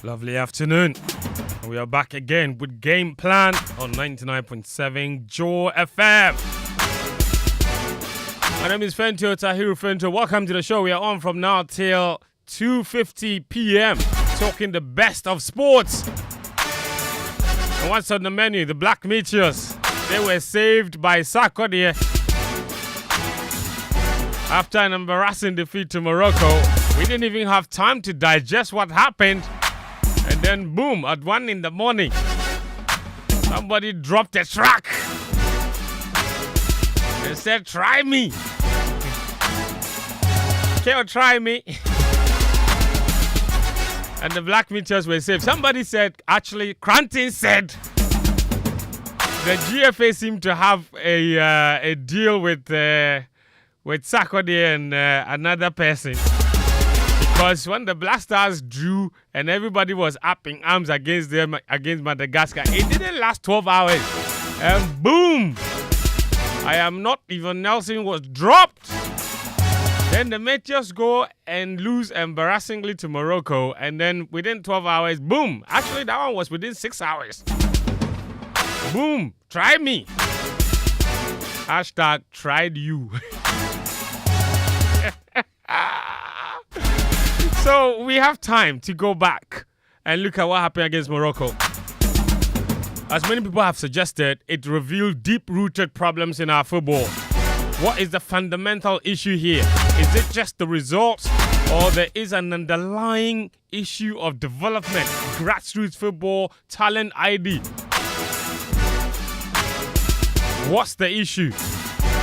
Lovely afternoon. We are back again with Game Plan on 99.7 Joy FM. My name is Fento Tahiru Fento. Welcome to the show. We are on from now till 2:50 p.m. talking the best of sports. And what's on the menu? The Black Meteors. They were saved by Sarkodie after an embarrassing defeat to Morocco. We didn't even have time to digest what happened. And then, boom, at 1 in the morning, somebody dropped a track and said, try me. Can you try me? And the Black Meteors were saved. Somebody said, actually, Koranteng said, the GFA seemed to have a deal with Sarkodie and another person. Because when the Black Stars drew and everybody was up in arms against them, against Madagascar, it didn't last 12 hours. And boom! I Am Not Even Nelson was dropped. Then the Meteors go and lose embarrassingly to Morocco. And then within 12 hours, boom! Actually, that one was within 6 hours. Boom! Try me. Hashtag tried you. So we have time to go back and look at what happened against Morocco. As many people have suggested, it revealed deep-rooted problems in our football. What is the fundamental issue here? Is it just the results, or there is an underlying issue of development, grassroots football, talent ID? What's the issue?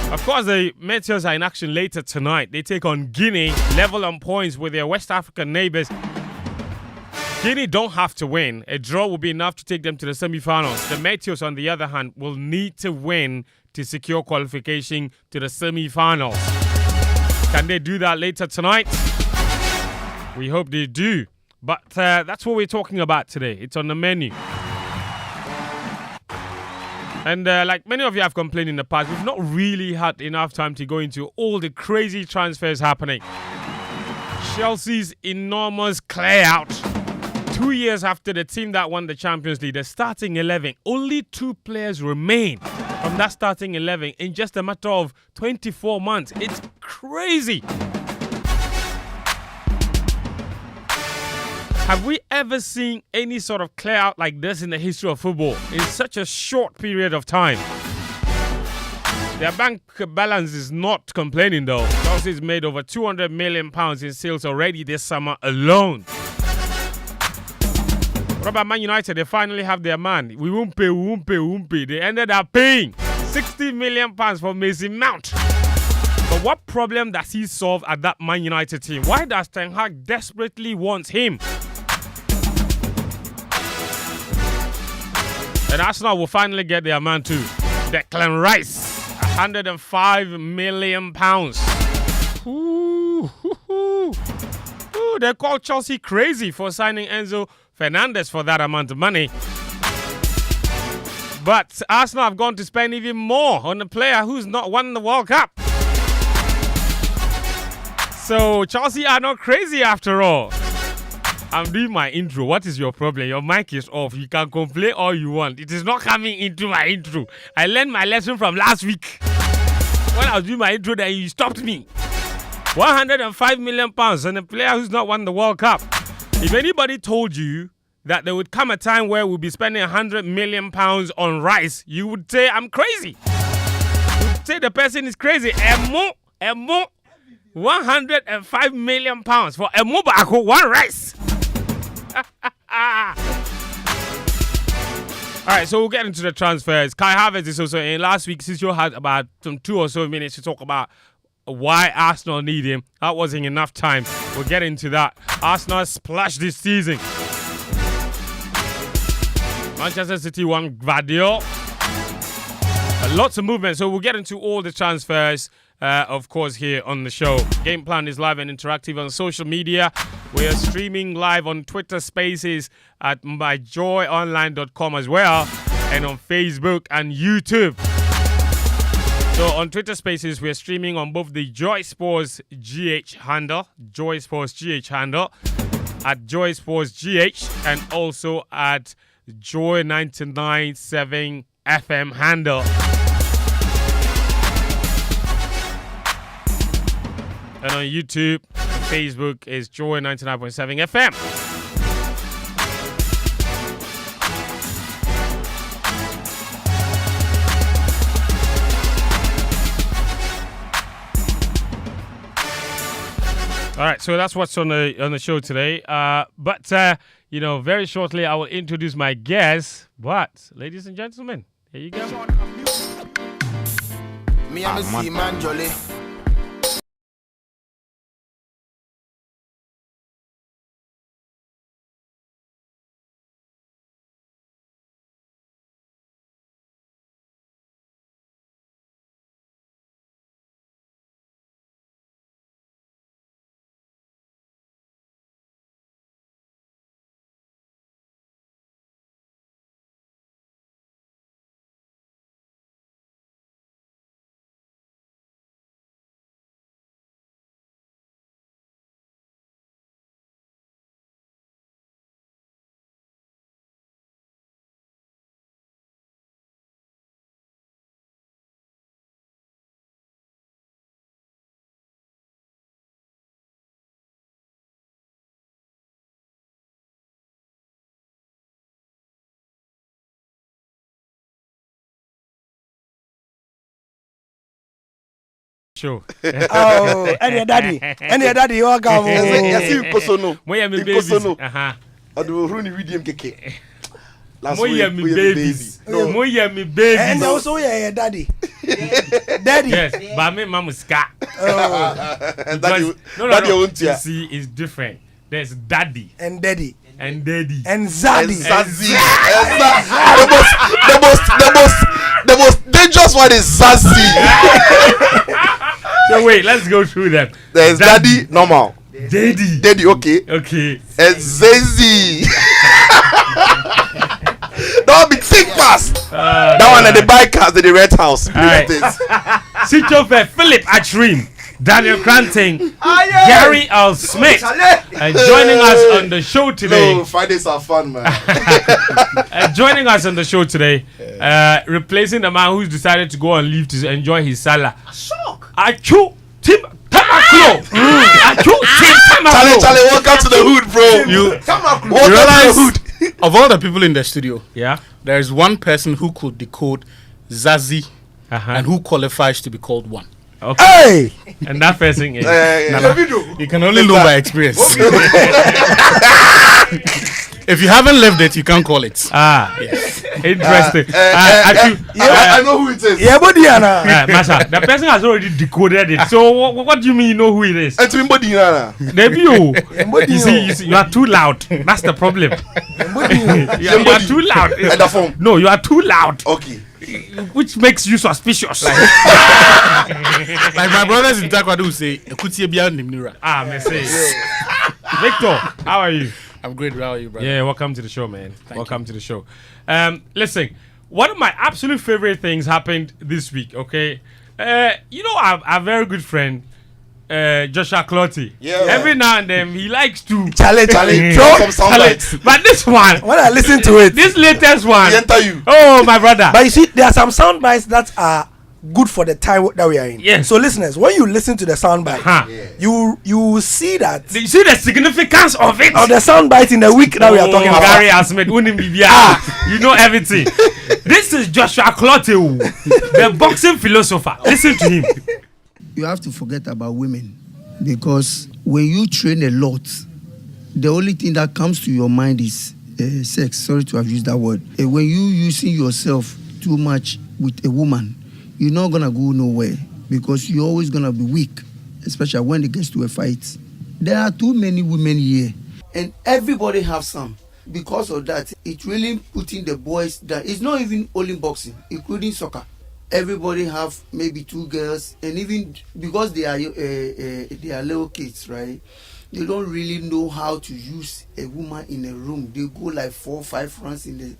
Of course, the Meteors are in action later tonight. They take on Guinea, level on points with their West African neighbours. Guinea don't have to win. A draw will be enough to take them to the semi-finals. The Meteors, on the other hand, will need to win to secure qualification to the semi-finals. Can they do that later tonight? We hope they do. But that's what we're talking about today. It's on the menu. And like many of you have complained in the past, we've not really had enough time to go into all the crazy transfers happening. Chelsea's enormous clear out. 2 years after the team that won the Champions League, the starting 11, only 2 players remain from that starting 11 in just a matter of 24 months. It's crazy. Have we ever seen any sort of clear out like this in the history of football in such a short period of time? Their bank balance is not complaining though. Chelsea's made over £200 million in sales already this summer alone. What about Man United? They finally have their man. We won't pay. They ended up paying £60 million for Mason Mount. But what problem does he solve at that Man United team? Why does Ten Hag desperately want him? And Arsenal will finally get their man too. Declan Rice, £105 million. They call Chelsea crazy for signing Enzo Fernandez for that amount of money. But Arsenal have gone to spend even more on a player who's not won the World Cup. So Chelsea are not crazy after all. I'm doing my intro. What is your problem? Your mic is off. You can complain all you want. It is not coming into my intro. I learned my lesson from last week. When I was doing my intro, then you stopped me. £105 million on a player who's not won the World Cup. If anybody told you that there would come a time where we'll be spending £100 million on Rice, you would say I'm crazy. You would say the person is crazy. Emo, £105 million for a Mubako, one Rice. Alright, so we'll get into the transfers. Kai Havertz is also in. Last week, Sitsofe had about some 2 or so minutes to talk about why Arsenal need him. That wasn't enough time. We'll get into that. Arsenal splashed this season. Manchester City won Gvardiol. Lots of movement, so we'll get into all the transfers, of course, here on the show. Game Plan is live and interactive on social media. We are streaming live on Twitter Spaces at myjoyonline.com as well, and on Facebook and YouTube. So on Twitter Spaces, we're streaming on both the Joy Sports GH handle, at Joy Sports GH and also at Joy 99.7 FM handle. And on YouTube and Facebook is Joy 99.7 FM. All right, so that's what's on the show today. But very shortly I will introduce my guests. But ladies and gentlemen, here you go. Me I'm a Seaman Jolly. Sure. Any daddy, you are coming. Yes, you personal. Moya me babies. Adu runi video keke. Moya me babies. No, moya me babies. And also daddy. Daddy. Yes, but me mama ska. Daddy, you see, it's different. There's daddy and daddy and daddy and zaddy. The most dangerous one is Zazie. So wait, let's go through them. There's daddy normal. Daddy, okay. And Zazie. Don't be thick fast. That one at the bike house at the red house. Right. Sitsofe, Philip Atsrim, Daniel Koranteng, Gary L. Smith, and joining us on the show today. No, Fridays are fun, man. Joining us on the show today, replacing the man who's decided to go on leave to enjoy his salad. Shock. Atsu, Tamakloe. Atsu, Tamakloe. Charlie, welcome to the hood, bro. You realize of all the people in the studio, yeah, there is one person who could decode Zazie and who qualifies to be called one. Okay. Hey! And that person is you can only know by experience. If you haven't lived it, you can't call it. Yes. Interesting. I know who it is. Yeah, but Masha, the person has already decoded it. So what do you mean you know who it is? It's You see, you are too loud. That's the problem. you are too loud. No, you are too loud. Okay. Which makes you suspicious. Like my brothers in Takwadu say, Mercy. Victor, how are you? I'm great. How are you, brother? Yeah, welcome to the show, man. Welcome to the show. Listen, one of my absolute favorite things happened this week, okay? Our very good friend, Joshua Clotty. Yeah. Every now and then, he likes to... Challenge. But this one... When I listen to it... This latest one... He enter you. Oh, my brother. But you see, there are some sound bites that are good for the time that we are in. Yes. So listeners, when you listen to the sound bite, you will see that... You see the significance of it? Of the sound bite in the week that we are talking about. Gary Asmed, you know everything. This is Joshua Clotty, the boxing philosopher. Listen to him. You have to forget about women, because when you train a lot, the only thing that comes to your mind is sex. Sorry to have used that word. When you using yourself too much with a woman, you're not gonna go nowhere, because you're always gonna be weak, especially when it gets to a fight. There are too many women here, and everybody have some. Because of that, it's really putting the boys down. It's not even only boxing, including soccer. Everybody have maybe 2 girls, and even because they are little kids, right? They don't really know how to use a woman in a room. They go like 4 or 5 rounds in the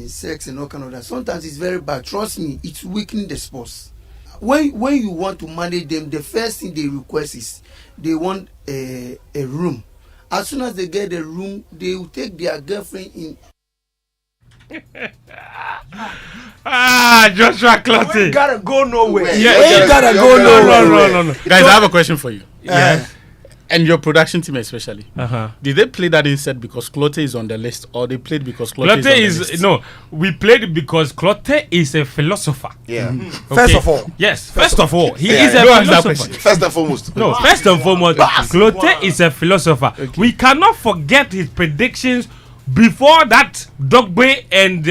sex and all kind of that. Sometimes it's very bad. Trust me, it's weakening the sports. When you want to manage them, the first thing they request is they want a room, as soon as they get the room, they will take their girlfriend in. Joshua Clottey. You gotta go nowhere. Yeah, You ain't gotta go nowhere. No. Guys, I have a question for you. Yeah. And your production team especially. Uh-huh. Did they play that instead because Clottey is on the list, or they played because Clottey is on Clottey the is list? no. We played it because Clottey is a philosopher. Yeah. First of all. Yes. First of all, he Yeah. is a Go on, that philosopher. First and foremost. No, first and foremost, Clottey is a philosopher. We cannot forget his predictions before that Dogbe and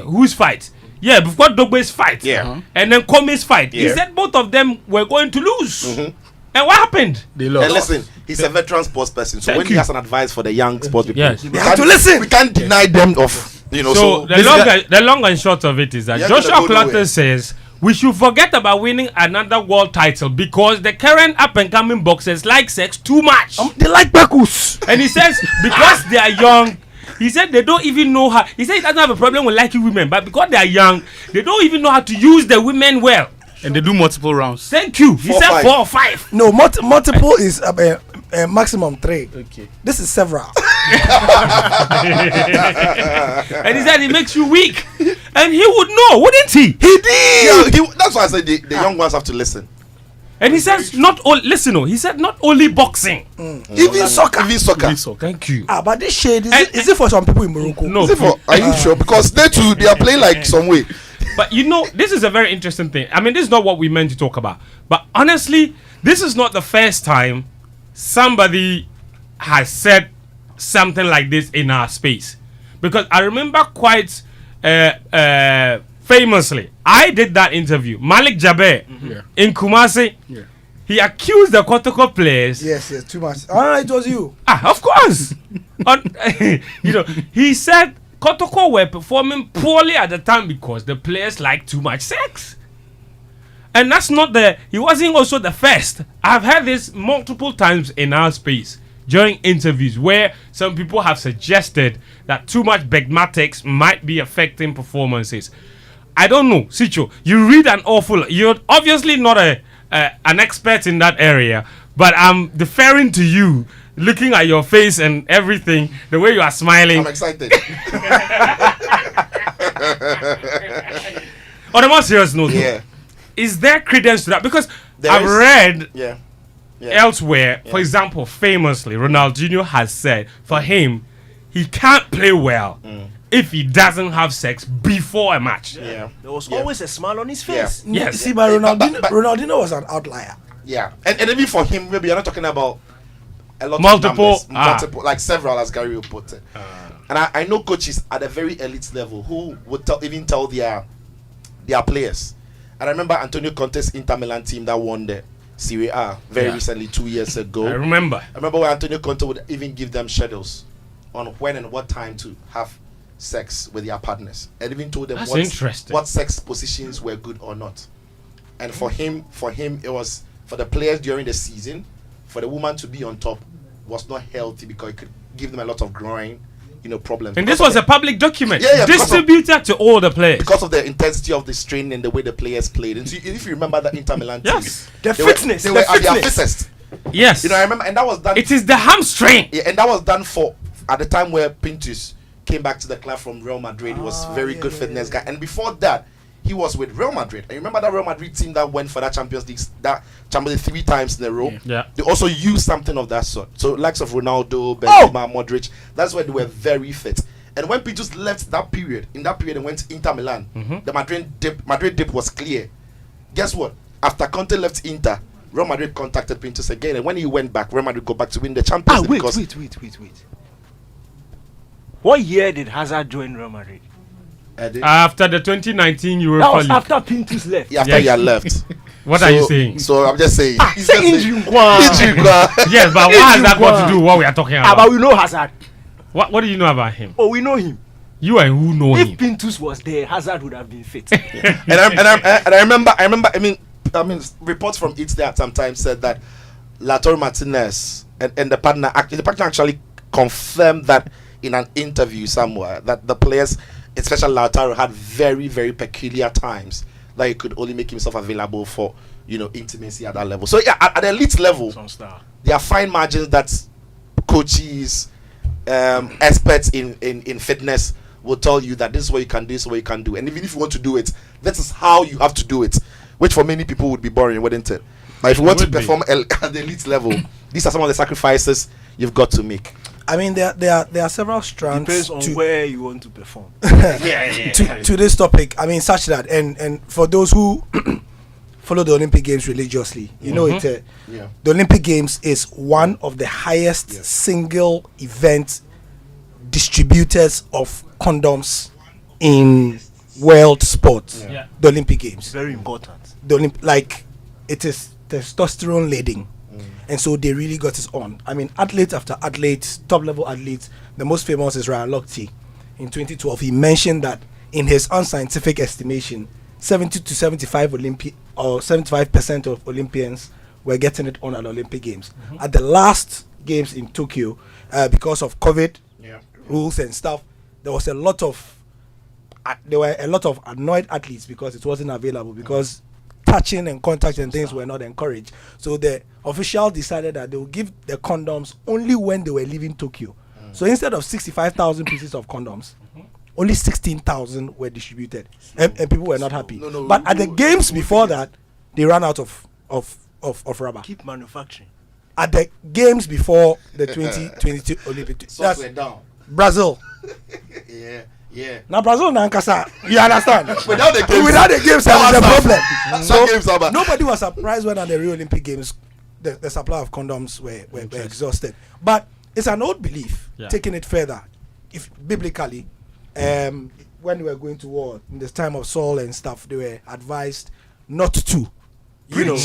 whose fight? Yeah, before Dogbe's fight. Yeah. And then Kome's fight. He Yeah. said both of them were going to lose. And what happened? They lost. And listen, he's a veteran sports person, so Thank when he you. has an advice for the young sports people, Yes. we have can't- to listen. We can't deny them of So this the long and short of it is that You're Joshua gonna go nowhere. Clottey says we should forget about winning another world title because the current up and coming boxers like sex too much. They like Bakus. And he says because they are young, he said they don't even know how. He said he doesn't have a problem with liking women, but because they are young, they don't even know how to use the women well. And they do multiple rounds. Thank you. He 4, said 5. 4 or 5. No, multiple is maximum 3. Okay. This is several. And he said it makes you weak. And he would know, wouldn't he? He did. Yeah, that's why I said the young ones have to listen. And he says not all. Listen, he said not only boxing. Even soccer. Even soccer. Please, okay. Thank you. But this shade is it for some people in Morocco? No, Is it for, are you sure? Because they too, they are playing like some way. but this is a very interesting thing. I mean, this is not what we meant to talk about. But honestly, this is not the first time somebody has said something like this in our space. Because I remember quite famously, I did that interview. Malik Jaber in Kumasi. Yeah. He accused the Kotoko players. Yes, too much. It was you. Of course. He said Kotoko were performing poorly at the time because the players liked too much sex. And that's not he wasn't also the first. I've heard this multiple times in our space during interviews where some people have suggested that too much begmatics might be affecting performances. I don't know, Sicho. You read an awful. You're obviously not an expert in that area, but I'm deferring to you, looking at your face and everything, the way you are smiling. I'm excited. On a more serious note, Yeah. is there credence to that? Because There I've is. read Yeah. elsewhere, for example, famously, Ronaldinho has said for him, he can't play well if he doesn't have sex before a match. Yeah. There was always a smile on his face. Yeah. Yes. See, but Ronaldinho, But- Ronaldinho was an outlier. Yeah. And even for him, maybe you're not talking about a lot Multiple, of numbers, multiple, like several, as Gary will put it. And I know coaches at a very elite level who would even tell their players. And I remember Antonio Conte's Inter Milan team that won the Serie A very recently, 2 years ago. I remember. I remember when Antonio Conte would even give them schedules on when and what time to have sex with their partners, and even told them That's interesting. what sex positions were good or not. And for him, it was for the players during the season, for the woman to be on top was not healthy because it could give them a lot of growing, problems. And this Because was of a public document Yeah, because of- distributed to all the players. because of the intensity of the strain and the way the players played. And so if you remember that Inter Milan team, Yes. The they fitness. were at their fittest. Yes. I remember, and that was done. It is the hamstring. Yeah, and that was done for at the time where Pintus came back to the club from Real Madrid. He was very good fitness guy, and before that, he was with Real Madrid. And you remember that Real Madrid team that went for that Champions League 3 times in a row. Yeah. They also used something of that sort. So likes of Ronaldo, Benzema, Modric. That's why they were very fit. And when Pintus left that period, and went to Inter Milan, the Madrid dip was clear. Guess what? After Conte left Inter, Real Madrid contacted Pintus again, and when he went back, Real Madrid go back to win the Champions League. Wait. because What year did Hazard join Real Madrid? After the 2019 That Europa was League. after Pintus left. after Yes. he had left. What are you saying? So I'm just saying. He's Say just saying- injury, kwa. Injury, kwa. Yes, but what has that got to do with what we are talking But about? we know Hazard. What do you know about him? Oh, we know him. You and who know If him? Pintus was there, Hazard would have been fit. and I remember. I mean, reports from it there sometimes said that Lautaro Martinez and the partner actually confirmed that in an interview somewhere that the players, especially Lautaro, had very, very peculiar times that he could only make himself available for intimacy at that level. So yeah, at the elite level, Some star. there are fine margins that coaches, experts in fitness will tell you that this is what you can do, this is what you can do. And even if you want to do it, this is how you have to do it. Which for many people would be boring, wouldn't it? But if you want to perform at the elite level, these are some of the sacrifices you've got to make. I mean, there are several strands. Depends on where you want to perform. to this topic. I mean, such that and for those who follow the Olympic Games religiously, you know the Olympic Games is one of the highest single event distributors of condoms in world sports. The Olympic Games, Very important. It is testosterone laden. And so they really got it on. I mean, athlete after athlete, top level athletes. The most famous is Ryan Lochte. In 2012, he mentioned that in his unscientific estimation, 70 to 75% of Olympians were getting it on at Olympic Games. At the last games in Tokyo, because of COVID rules and stuff, there were a lot of annoyed athletes because it wasn't available, because touching and contact and things were not encouraged. So the official decided that they will give the condoms only when they were leaving Tokyo. So instead of 65,000 pieces of condoms, only 16,000 were distributed, and people were not happy. But at the games before that, they ran out of rubber. Keep manufacturing. At the games before the 2022 Olympic, that's Brazil. Now Brazil Nankasa, you understand? Without the games, there was a problem. So nobody was surprised when at the Rio Olympic Games the supply of condoms were exhausted. But it's an old belief. Taking it further, if biblically, when we were going to war in this time of Saul and stuff, they were advised not to. To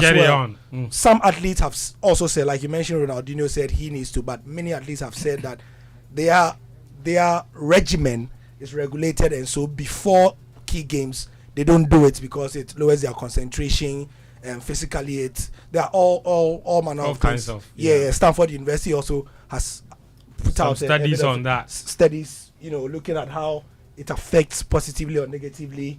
get it on. Some athletes have also said, like you mentioned, Ronaldinho said he needs to, but many athletes have said that their regimen is regulated, and so before key games they don't do it because it lowers their concentration, and physically there are all manner of kinds of Stanford University also has put some out studies on that. Studies, looking at how it affects positively or negatively,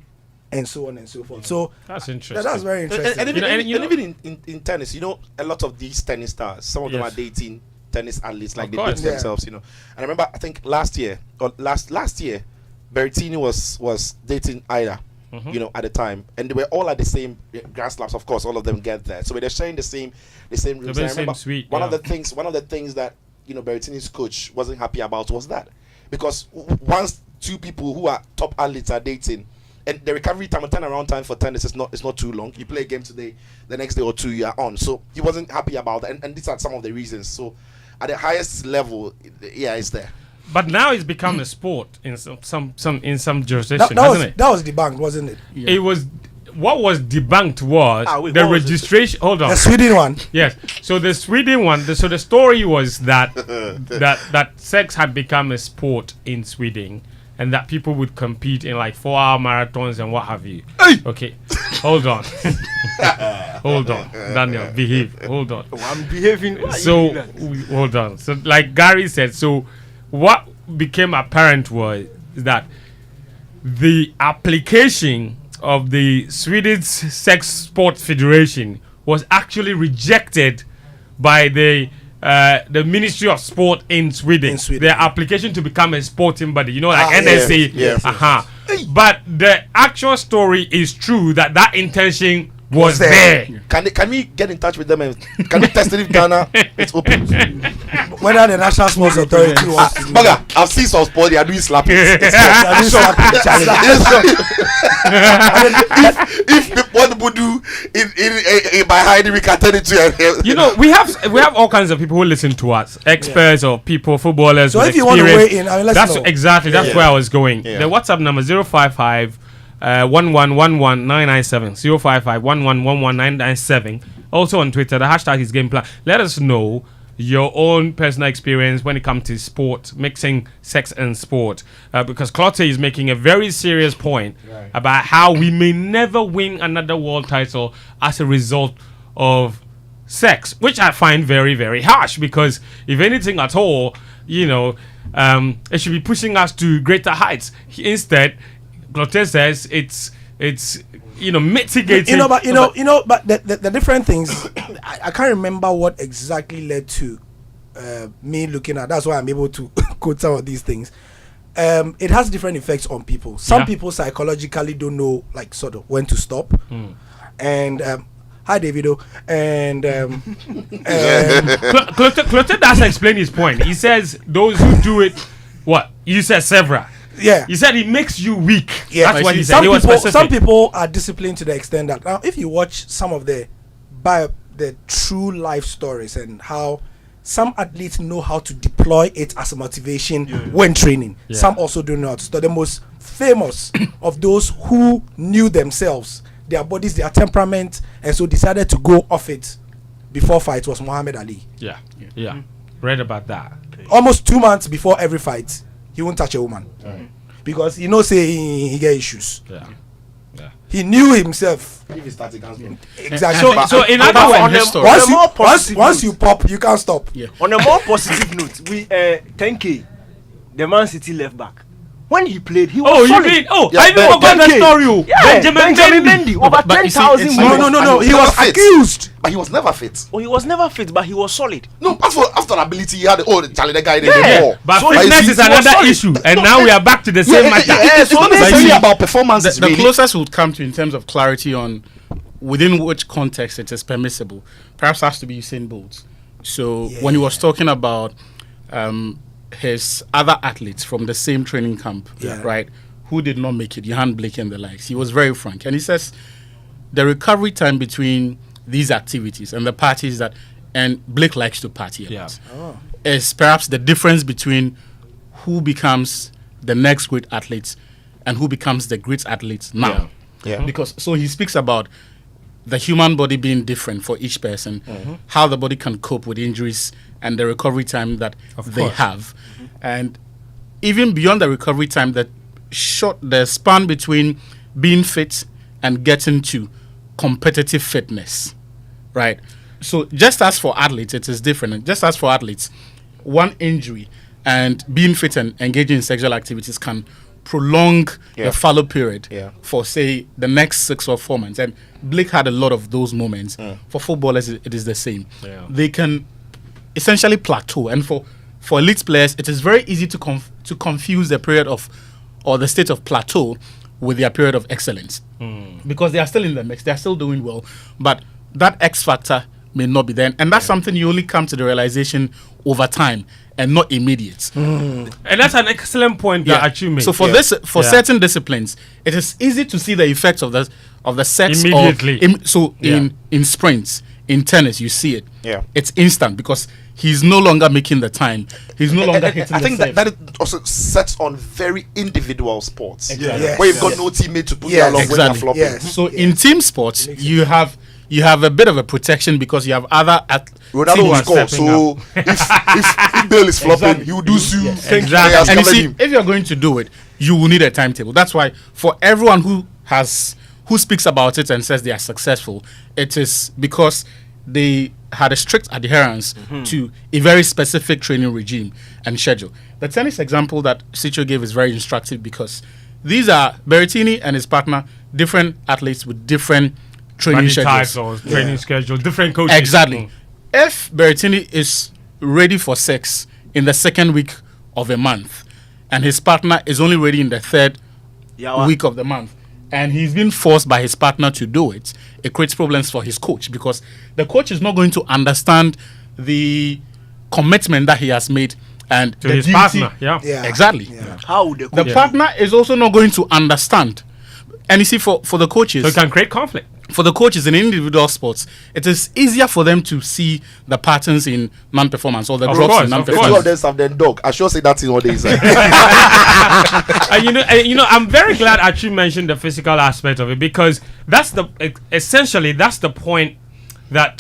and so on and so forth. So that's interesting. That's very interesting. And even in tennis, a lot of these tennis stars, some of them are dating tennis athletes, like they date themselves, And I remember, I think last year, Berrettini was dating Ida, at the time, and they were all at the same Grand Slams. Of course, all of them get there, so they're sharing the same rooms. I remember one of the things that Berrettini's coach wasn't happy about was that, because once two people who are top athletes are dating, and the recovery time and turnaround time for tennis is not too long. You play a game today, the next day or two you are on. So he wasn't happy about that, and these are some of the reasons. So at the highest level, it's there. But now it's become a sport in some jurisdictions, hasn't it? That was debunked, wasn't it? It was. What was debunked was the registration. Hold on. The Sweden one. Yes. So the Sweden one. So the story was that that sex had become a sport in Sweden, and that people would compete in like 4-hour marathons and what have you. Okay. Hold on. Hold on. Daniel, behave. Hold on. I'm behaving. Hold on. So like Gary said, so what became apparent was that the application of the Swedish Sex Sports Federation was actually rejected by the Ministry of Sport in Sweden. Their application to become a sporting body, like NSA. Yes. But the actual story is true that intention was there. Can we get in touch with them and can we test it if Ghana it's open? Whether the National Sports Authority wants to do that. I've seen some sport, they are doing slapping. If what people do in by hiding, we can turn it to we have all kinds of people who listen to us, experts or people, footballers. So if you want to weigh in, let's know. Exactly that's where I was going. The WhatsApp number 055 1111997 055 1111997. Also on Twitter, the hashtag is Game Plan. Let us know your own personal experience when it comes to sport, mixing sex and sport, because Clotte is making a very serious point about how we may never win another world title as a result of sex, which I find very, very harsh, because if anything at all, it should be pushing us to greater heights. Instead, Clotte says it's it's mitigating. But the different things. I can't remember what exactly led to me looking at. That's why I'm able to quote some of these things. It has different effects on people. Some people psychologically don't know, like, sort of when to stop. And hi, Davido. And Clotet does explain his point. He says those who do it, what you said, several. Yeah, he said it makes you weak. Yeah, that's what he said. Some people are disciplined to the extent that now, if you watch some of the true life stories and how some athletes know how to deploy it as a motivation when training. Yeah. Some also don't know how to. So the most famous of those who knew themselves, their bodies, their temperament, and so decided to go off it before fight was Muhammad Ali. Yeah. Read about that. Almost 2 months before every fight, he won't touch a woman because he knows he get issues. Yeah. He knew himself. If he starts against me. Exactly. So in other words, once you pop, you can't stop. Yeah. On a more positive note, we 10K, the Man City left back. When he played, he was solid. I even forgot the story. Yeah, Benjamin Mendy, over 10,000 women. No, he was accused. But he was never fit. Oh, he was never fit, but he was solid. No, after ability, he had the guy But fitness is another issue, and now we are back to the same matter. It's not necessarily about performance. The closest would come to in terms of clarity on within which context it is permissible. Perhaps has to be Usain Bolt. So when he was talking about his other athletes from the same training camp, right, who did not make it, Johan Blake and the likes, he was very frank, and he says the recovery time between these activities and the parties and Blake likes to party a lot, is perhaps the difference between who becomes the next great athlete and who becomes the great athlete now. Because so he speaks about the human body being different for each person, how the body can cope with injuries and the recovery time that they have. And even beyond the recovery time, the span between being fit and getting to competitive fitness, right? So just as for athletes, it is different. And just as for athletes, one injury and being fit and engaging in sexual activities can prolong the fallow period for, say, the next 6 or 4 months. And Blake had a lot of those moments. For footballers, it is the same. They can essentially plateau. And for elite players, it is very easy to confuse the period of, or the state of plateau with their period of excellence. Because they are still in the mix. They are still doing well. But that X factor may not be there. And that's something you only come to the realization over time and not immediate. And that's an excellent point that Atsu made. So for certain disciplines, it is easy to see the effects of the sex immediately. In sprints, in tennis, you see it. It's instant because he's no longer making the time. He's no longer hitting the I think serve. that also sets on very individual sports. Exactly. Where you've got no teammate to put you along when you're flopping. So in team sports, you have a bit of a protection because you have other Ronaldo will score. So if Bale is flopping, he will do so. And you see, if you're going to do it, you will need a timetable. That's why for everyone who speaks about it and says they are successful, it is because they had a strict adherence to a very specific training regime and schedule. The tennis example that Sitso gave is very instructive because these are Berrettini and his partner, different athletes with different training schedules. Training schedule, different coaches. Exactly. If Berrettini is ready for sex in the second week of a month and his partner is only ready in the third week of the month, and he's been forced by his partner to do it, it creates problems for his coach because the coach is not going to understand the commitment that he has made and to his partner. Exactly. How would the partner is also not going to understand. And you see, for the coaches, so it can create conflict. For the coaches in individual sports, it is easier for them to see the patterns in non-performance or the drops in non-performance. Two of them have their dog. I sure say that's in what they say. I'm very glad Atsu mentioned the physical aspect of it because that's essentially the point that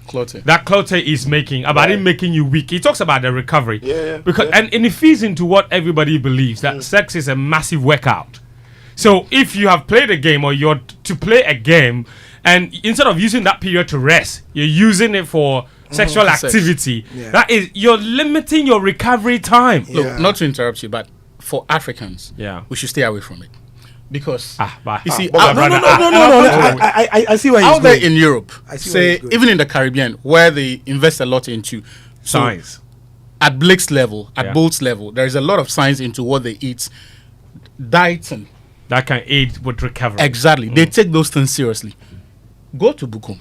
Clotet is making about it making you weak. He talks about the recovery and it feeds into what everybody believes that sex is a massive workout. So if you have played a game or you're to play a game and instead of using that period to rest, you're using it for sexual activity, that is, you're limiting your recovery time. Look, not to interrupt you, but for Africans, we should stay away from it. Because but you see, No. I see where he's out there going. in Europe, I see where say he's going. even in the Caribbean, where they invest a lot into Science. At Blake's level, at Yeah. Bolt's level, there is a lot of science into what they eat, diet, and That can aid with recovery. exactly. They take those things seriously. Go to Bukum.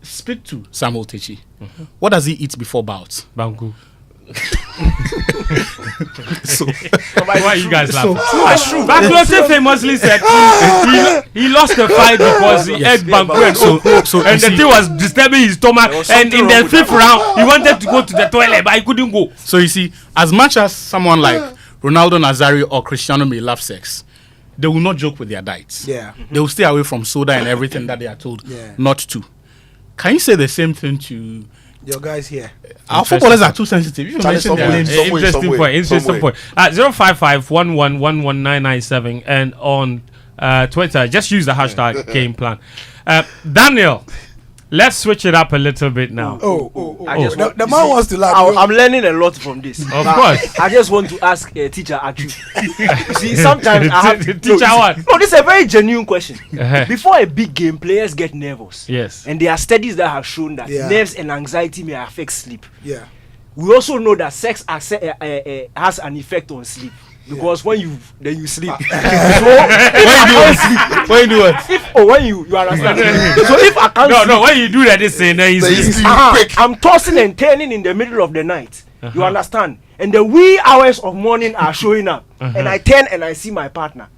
Speak to Samuel Techi. What does he eat before bouts? Bangu. So, Why are you guys laughing? That's true. Tamakloe famously said he lost the fight because he ate Bangu and Oko, and the thing was disturbing his stomach. And in the 5th round, he wanted to go to the toilet, but he couldn't go. So you see, as much as someone like Ronaldo Nazario or Cristiano may love sex, they will not joke with their diets. Yeah. They will stay away from soda and everything that they are told Yeah. not to. Can you say the same thing to Your guys here. our footballers? Are too sensitive. You Charlie, mentioned their somewhere. names. Somewhere. Interesting point. 055-1111-997 and on Twitter, just use the hashtag game plan. Daniel, let's switch it up a little bit now. I just want- The you man see, wants to laugh. I'm learning a lot from this. Of But course. I just want to ask teacher Atsu. You see, sometimes I have Teacher you see- what? No, this is a very genuine question. Uh-huh. Before a big game, players get nervous. Yes. And there are studies that have shown that Yeah. nerves and anxiety may affect sleep. Yeah. We also know that sex has an effect on sleep. Because when you sleep. So When you do what? when you understand. So if I can't sleep, No, when you do that, this thing, then you Then you see. sleep quick. I'm tossing and turning in the middle of the night. You understand? And the wee hours of morning are showing up. And I turn and I see my partner.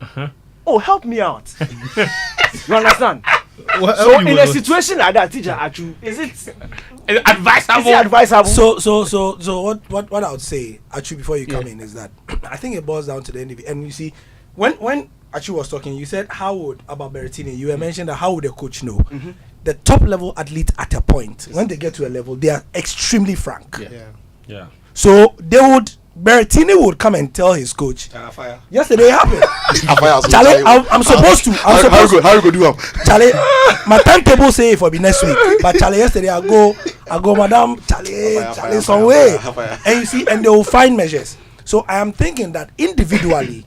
Oh, help me out. You understand? So in a situation like that, teacher, actually, is it Advisable. advisable? So what I would say, Achu, before you come in, is that I think it boils down to the individual. And you see, when Achu was talking, you said about Berrettini, you were mentioned that how would a coach know? The top level athlete at a point, when they get to a level, they are extremely frank. Yeah. So Berrettini would come and tell his coach. Yesterday it happened. Charlie, I'm supposed to. How you go do am? Charlie, my timetable say it for be next week. But Charlie, yesterday I go, Madam Charlie, some way. And you see, and they will find measures. So I am thinking that individually,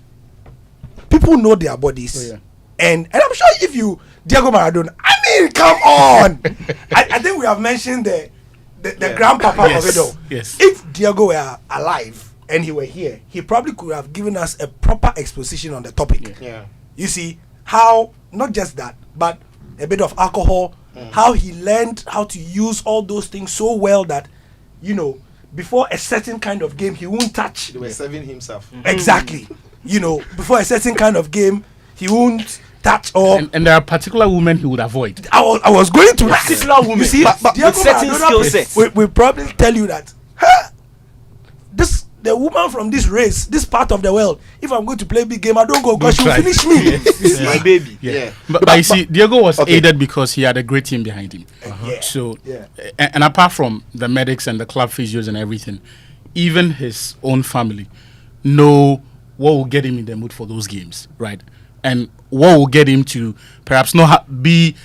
people know their bodies. And I'm sure if you Diego Maradona, I mean, come on. I think we have mentioned the grandpapa of it all. Yes. If Diego were alive and he were here, he probably could have given us a proper exposition on the topic. Yeah. You see how not just that, but a bit of alcohol, how he learned how to use all those things so well that, before a certain kind of game he won't touch. He was serving himself. Exactly. Before a certain kind of game he won't touch or. And there are particular women he would avoid. I was going to Particular women, You see, but Diego with certain Maradona skill sets. will probably tell you that the woman from this race, this part of the world, if I'm going to play big game, I don't go because she'll try. finish me. It's my baby. Yeah. But you see, Diego was aided because he had a great team behind him. Yeah. So, Yeah. and apart from the medics and the club physios and everything, even his own family know what will get him in the mood for those games, right? And what will get him to perhaps not be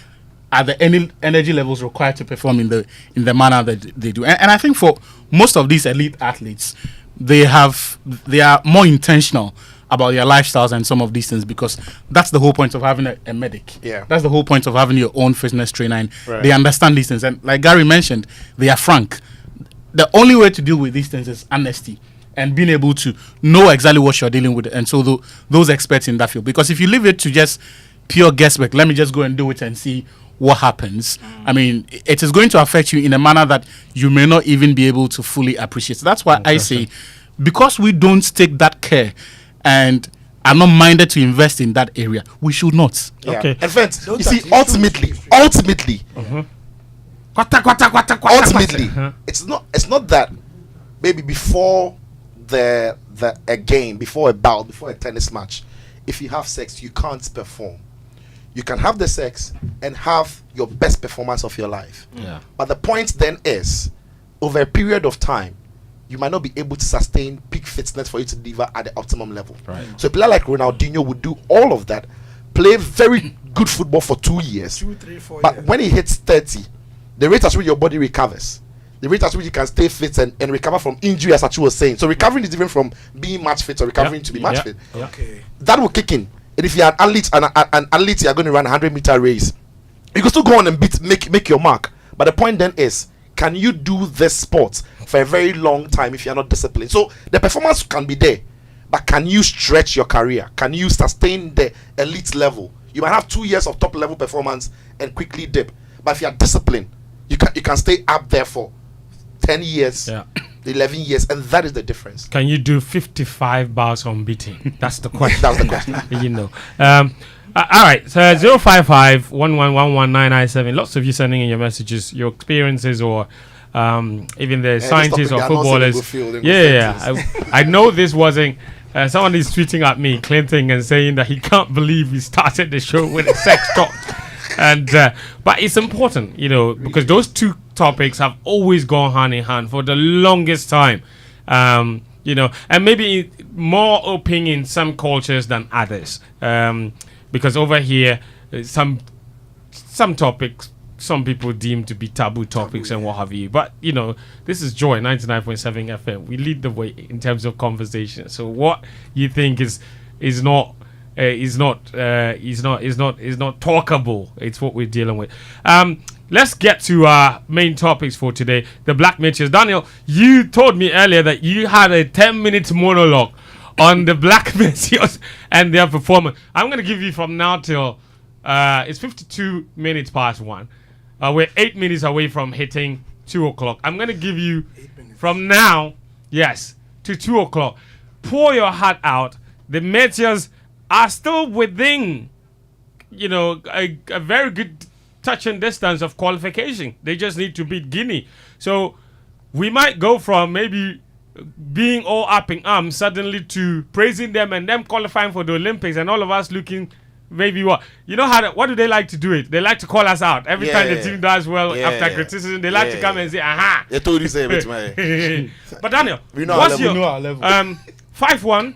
at the energy levels required to perform in the manner that they do. And I think for most of these elite athletes, they are more intentional about their lifestyles and some of these things, because that's the whole point of having a medic. Yeah. That's the whole point of having your own fitness trainer. And Right. they understand these things. And like Gary mentioned, they are frank. The only way to deal with these things is honesty and being able to know exactly what you're dealing with. And so those experts in that field, because if you leave it to just pure guesswork, let me just go and do it and see what happens. I mean, it is going to affect you in a manner that you may not even be able to fully appreciate. So that's why I say, because we don't take that care and are not minded to invest in that area, we should not. Yeah. Okay. And friends, Don't you see, touch it. ultimately, Uh-huh. it's not that maybe before a game, before a bout, before a tennis match, if you have sex, you can't perform. You can have the sex and have your best performance of your life. Yeah. But the point then is, over a period of time, you might not be able to sustain peak fitness for you to deliver at the optimum level. Right. So a player like Ronaldinho would do all of that, play very good football for 2 years. 2, 3, 4 But years. when he hits 30, the rate at which your body recovers, the rate at which you can stay fit and recover from injury, as Atsu was saying. So recovering is different from being match fit or recovering to be match fit. Yeah. Okay. That will kick in. And if you're an athlete, you're going to run a 100-meter race, you can still go on and make your mark. But the point then is, can you do this sport for a very long time if you're not disciplined? So the performance can be there, but can you stretch your career? Can you sustain the elite level? You might have 2 years of top level performance and quickly dip. But if you're disciplined, you can stay up there for 10 years, 11 years, and that is the difference. Can you do 55 bars unbeaten? That's the question. That's the question. You know. All right. So 055-111-1997. Lots of you sending in your messages, your experiences, or even the scientists or footballers. I know this wasn't. Someone is tweeting at me, Clinton, and saying that he can't believe he started the show with a sex talk. And but it's important, you know, because those two topics have always gone hand in hand for the longest time. You know, and maybe more open in some cultures than others. Because over here, some topics, some people deem to be taboo topics and what have you. But, you know, this is Joy 99.7 FM. We lead the way in terms of conversation. So what you think is not talkable. It's what we're dealing with. Let's get to our main topics for today. The Black Mitchells. Daniel, you told me earlier that you had a 10-minute monologue on the Black Mitchells and their performance. I'm going to give you from now till it's 52 minutes past 1. We're 8 minutes away from hitting 2 o'clock. I'm going to give you from now, to 2 o'clock. Pour your heart out. The Mitchells are still within, you know, a very good touching distance of qualification. They just need to beat Guinea. So we might go from maybe being all up in arms suddenly to praising them and them qualifying for the Olympics and all of us looking maybe what? You know what do they like to do it? They like to call us out. Every time the team does well after criticism, they like to come and say, aha. They told you say it, But Daniel, what's your 5-1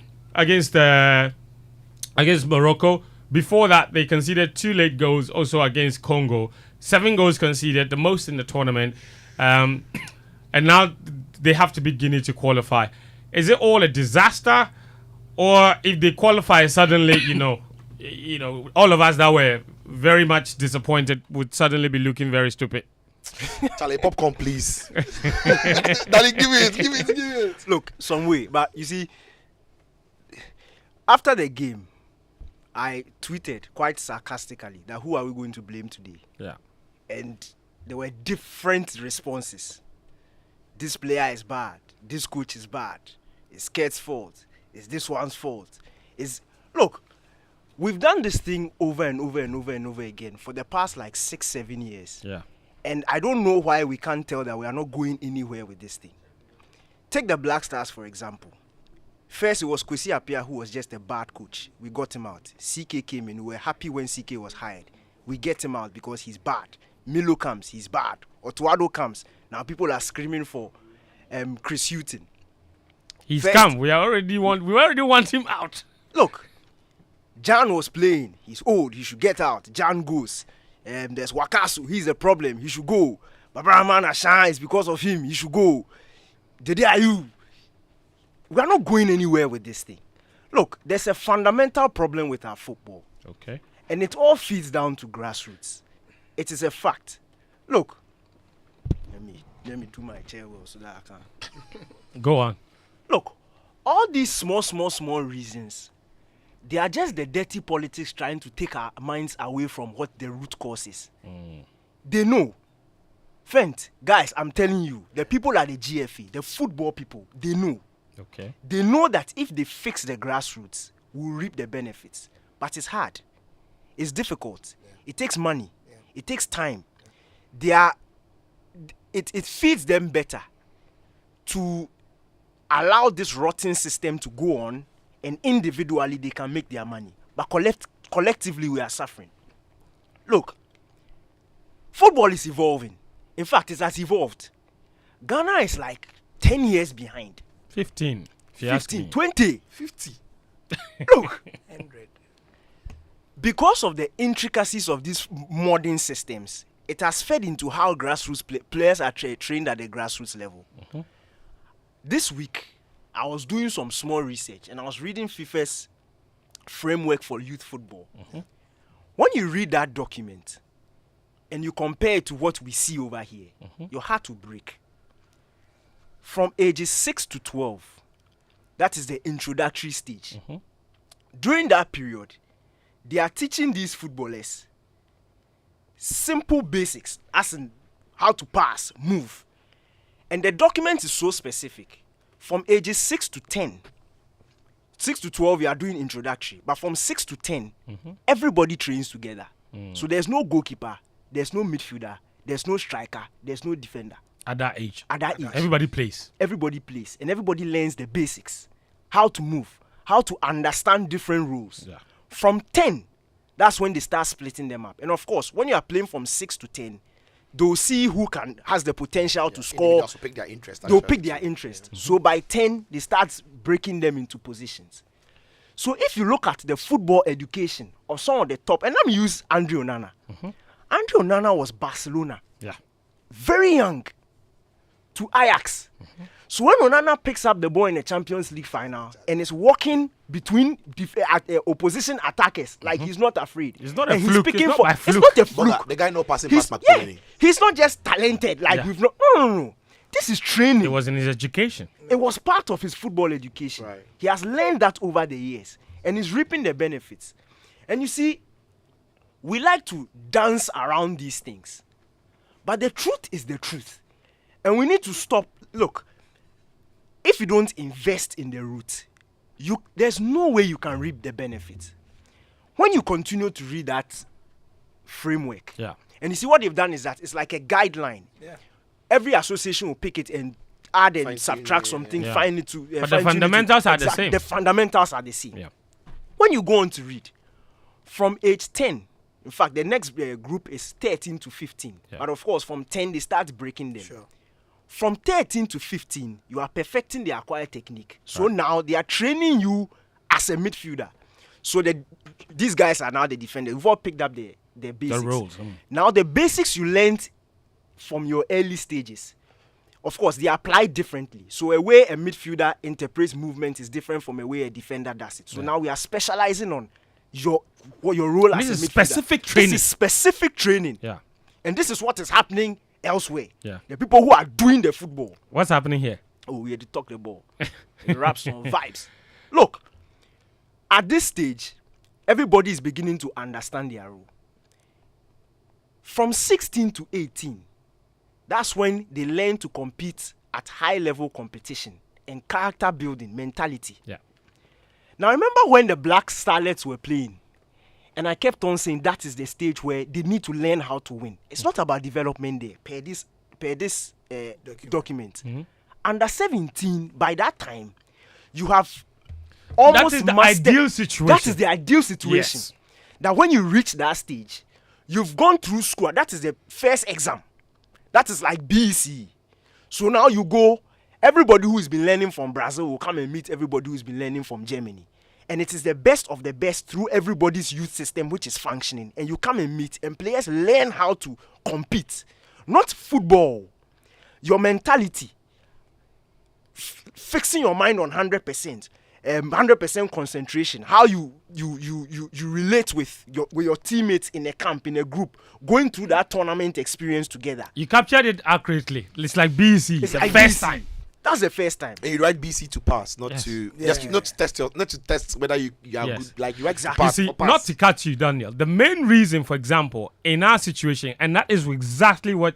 against Morocco? Before that, they conceded 2 late goals also against Congo. 7 goals conceded, the most in the tournament. And now they have to beat Guinea to qualify. Is it all a disaster? Or if they qualify suddenly, you know, all of us that were very much disappointed would suddenly be looking very stupid? Charlie, popcorn, please. Daddy, give it. Look, some way. But you see, after the game, I tweeted quite sarcastically that who are we going to blame today? Yeah. And there were different responses. This player is bad. This coach is bad. It's Kurt's fault. It's this one's fault. Look, we've done this thing over and over and over and over again for the past like 6-7 years. Yeah. And I don't know why we can't tell that we are not going anywhere with this thing. Take the Black Stars, for example. First, it was Kwesi Appiah who was just a bad coach. We got him out. CK came in. We were happy when CK was hired. We get him out because he's bad. Milo comes, he's bad. Otuado comes. Now people are screaming for Chris Hughton. He's come. We already want him out. Look, Jan was playing. He's old. He should get out. Jan goes. There's Wakasu. He's a problem. He should go. Babraman shines because of him. He should go. Dede Ayew. We are not going anywhere with this thing. Look, there's a fundamental problem with our football. Okay. And it all feeds down to grassroots. It is a fact. Look, let me do my chair well so that I can. Go on. Look, all these small reasons, they are just the dirty politics trying to take our minds away from what the root cause is. They know. Fent, guys, I'm telling you, the people at the GFA, the football people, they know. Okay. They know that if they fix the grassroots, we'll reap the benefits. But it's hard. It's difficult. Yeah. It takes money. Yeah. It takes time. Yeah. It feeds them better to allow this rotten system to go on, and individually they can make their money. But collectively we are suffering. Look, football is evolving. In fact, it has evolved. Ghana is like 10 years behind. 15. 15, 20. 50. Look. 100. Because of the intricacies of these modern systems, it has fed into how grassroots players are trained at the grassroots level. Mm-hmm. This week, I was doing some small research and I was reading FIFA's framework for youth football. When you read that document and you compare it to what we see over here, your heart will break. From ages 6 to 12, that is the introductory stage. During that period, they are teaching these footballers simple basics, as in how to pass, move. And the document is so specific. From ages 6 to 10, 6 to 12, you are doing introductory. But from 6 to 10, everybody trains together. So there's no goalkeeper, there's no midfielder, there's no striker, there's no defender. At that age. Everybody plays. And everybody learns the basics. How to move, how to understand different rules. Yeah. From 10, that's when they start splitting them up. And of course, when you are playing from 6 to 10, they'll see who has the potential to score. They'll pick their interest. They'll pick their interest. So by 10, they start breaking them into positions. So if you look at the football education of some of the top, and let me use Andre Onana. Andre Onana was Barcelona. Yeah. Very young. To Ajax. So when Onana picks up the ball in the Champions League final and is walking between opposition attackers like he's not afraid. It's not a fluke. It's not a fluke. The guy no passing past McTominay. He's not just talented like we've not. No. This is training. It was in his education. It was part of his football education. Right. He has learned that over the years and he's reaping the benefits. And you see, we like to dance around these things. But the truth is the truth. And we need to stop. Look, if you don't invest in the root, there's no way you can reap the benefits. When you continue to read that framework, and you see what they've done is that it's like a guideline. Yeah. Every association will pick it and add and subtract something, find it to. But the fundamentals are the same. The fundamentals are the same. Yeah. When you go on to read, from age 10, in fact, the next group is 13 to 15. Yeah. But of course, from 10, they start breaking them. Sure. From 13 to 15, you are perfecting the acquired technique. So now they are training you as a midfielder. So these guys are now the defenders. We've all picked up the basics. The roles. Now the basics you learned from your early stages, of course, they apply differently. So a way a midfielder interprets movement is different from a way a defender does it. So now we are specializing on your role as a midfielder. This is specific training. This is specific training. Yeah. And this is what is happening elsewhere. Yeah. The people who are doing the football. What's happening here? Oh, we had to talk the ball. It raps on vibes. Look, at this stage, everybody is beginning to understand their role. From 16 to 18, that's when they learn to compete at high-level competition and character building, mentality. Yeah. Now, remember when the Black Starlets were playing? And I kept on saying that is the stage where they need to learn how to win. It's not about development there, per this document. Under 17, by that time, you have almost that is the ideal situation. That is the ideal situation. Yes. That when you reach that stage, you've gone through school. That is the first exam. That is like BEC. So now you go, everybody who's been learning from Brazil will come and meet everybody who's been learning from Germany. And it is the best of the best through everybody's youth system which is functioning. And you come and meet and players learn how to compete. Not football. Your mentality. Fixing your mind on 100%. 100% concentration. How you relate with your teammates in a camp, in a group. Going through that tournament experience together. You captured it accurately. It's like BC. It's the first time. That's the first time. And you write BC to pass, not to test whether you are good. Like you write to pass. You see, or pass. not to cut you, Daniel. The main reason, for example, in our situation, and that is exactly what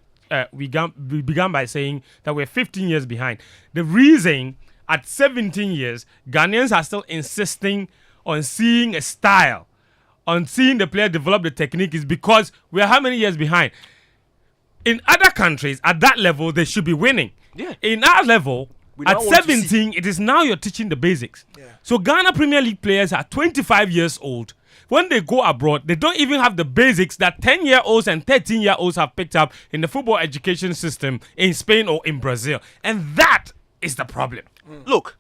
we began by saying that we're 15 years behind. The reason at 17 years, Ghanaians are still insisting on seeing a style, on seeing the player develop the technique is because we're how many years behind? In other countries, at that level, they should be winning. Yeah. In our level, at 17, it is now you're teaching the basics. Yeah. So Ghana Premier League players are 25 years old. When they go abroad, they don't even have the basics that 10-year-olds and 13-year-olds have picked up in the football education system in Spain or in Brazil. And that is the problem. Look,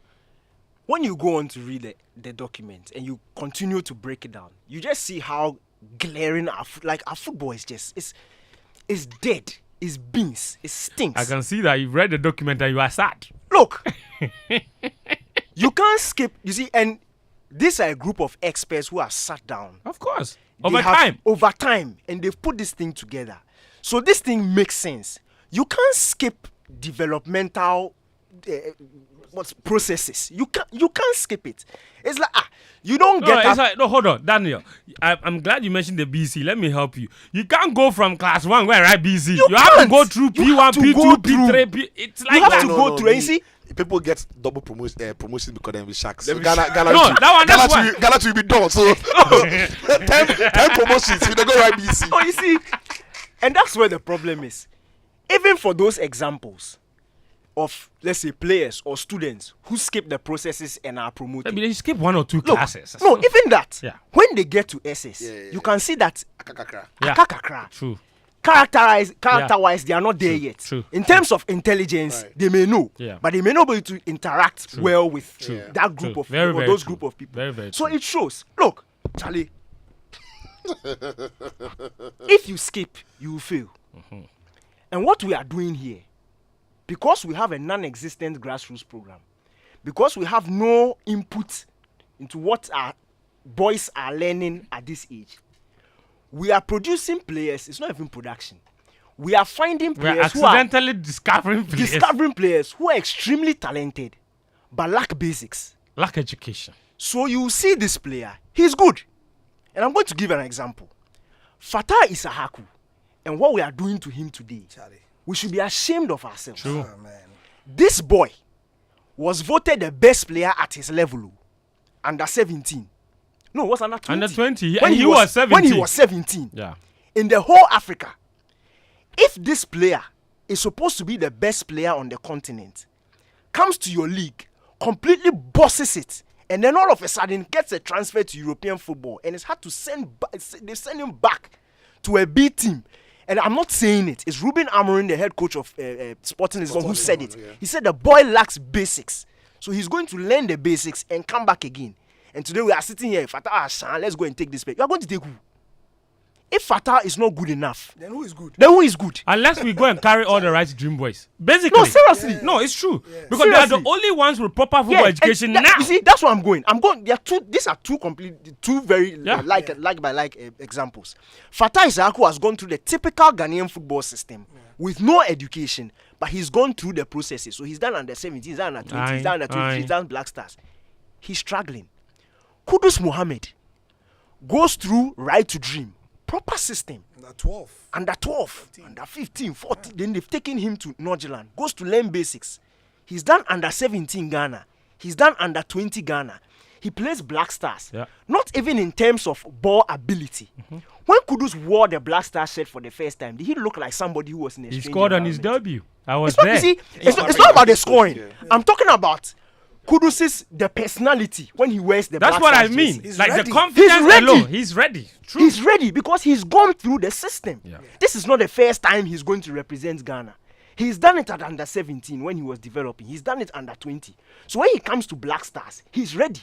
when you go on to read the document and you continue to break it down, you just see how glaring our football is just, it's dead. It's beans. It stinks. I can see that you've read the document and you are sad. Look, you can't skip. You see, and these are a group of experts who have sat down. Of course. Over time, and they've put this thing together. So this thing makes sense. You can't skip developmental processes. You can't skip it. It's like you don't get. It's like, no, hold on, Daniel. I'm glad you mentioned the BC. Let me help you. You can't go from class 1 where I BC. You have to go through P1, P2, P3. It's like you have to go through. You see. People get double promotion because they're with Sharks. So Ghana will be done. So 10 promotions, we don't go right BC. Oh, you see, and that's where the problem is. Even for those examples of, let's say, players or students who skip the processes and are promoted. I mean, they skip 1 or 2 classes. No, even that. Yeah. When they get to SS, you can see that Akakakra. True. Character-wise, they are not there yet. True. In terms of intelligence, they may know, but they may not be able to interact well with that group of people, or those group of people. Very, very so true. it shows. Look, Charlie, if you skip, you will fail. Mm-hmm. And what we are doing here, because we have a non-existent grassroots program, because we have no input into what our boys are learning at this age, we are producing players. It's not even production. We are finding players who are accidentally discovering players who are extremely talented but lack basics, lack education. So you see this player, he's good. And I'm going to give an example. Fatah Isahaku, and what we are doing to him today, we should be ashamed of ourselves. True. Oh, man. This boy was voted the best player at his level, under 17. No, it was under 20. Under 20, and he was 17. When he was 17. Yeah. In the whole Africa, if this player is supposed to be the best player on the continent, comes to your league, completely bosses it, and then all of a sudden gets a transfer to European football, and it's had to they send him back to a B team. And I'm not saying it. It's Ruben Amorim, the head coach of Sporting Lisbon, who said it. Yeah. He said the boy lacks basics. So he's going to learn the basics and come back again. And today we are sitting here, Fatah Hassan, let's go and take this play. You are going to take who? If Fatah is not good enough, then who is good? Unless we go and carry all the right dream boys. Basically. No, seriously. No, it's true. Yeah. Because they are the only ones with proper football education now. You see, that's where I'm going. These are two very like examples. Fatah Isahaku has gone through the typical Ghanaian football system with no education, but he's gone through the processes. So he's done under 17, he's done under 20, he's done under 20, he's done Black Stars. He's struggling. Kudus Mohammed goes through Right to Dream, proper system. Under 12, 14. Under 15, 14. Then they've taken him to Norgeland, goes to learn basics. He's done under 17 Ghana. He's done under 20 Ghana. He plays Black Stars. Yeah. Not even in terms of ball ability. Mm-hmm. When Kudus wore the Black Star shirt for the first time, did he look like somebody who was in a He scored on his debut. I was there. You see, it's not about the scoring. Yeah. I'm talking about Kudus' the personality when he wears the Black Stars. That's what I mean. Like the confidence alone. He's ready. True. He's ready because he's gone through the system. Yeah. This is not the first time he's going to represent Ghana. He's done it at under 17 when he was developing. He's done it under 20. So when he comes to Black Stars, he's ready.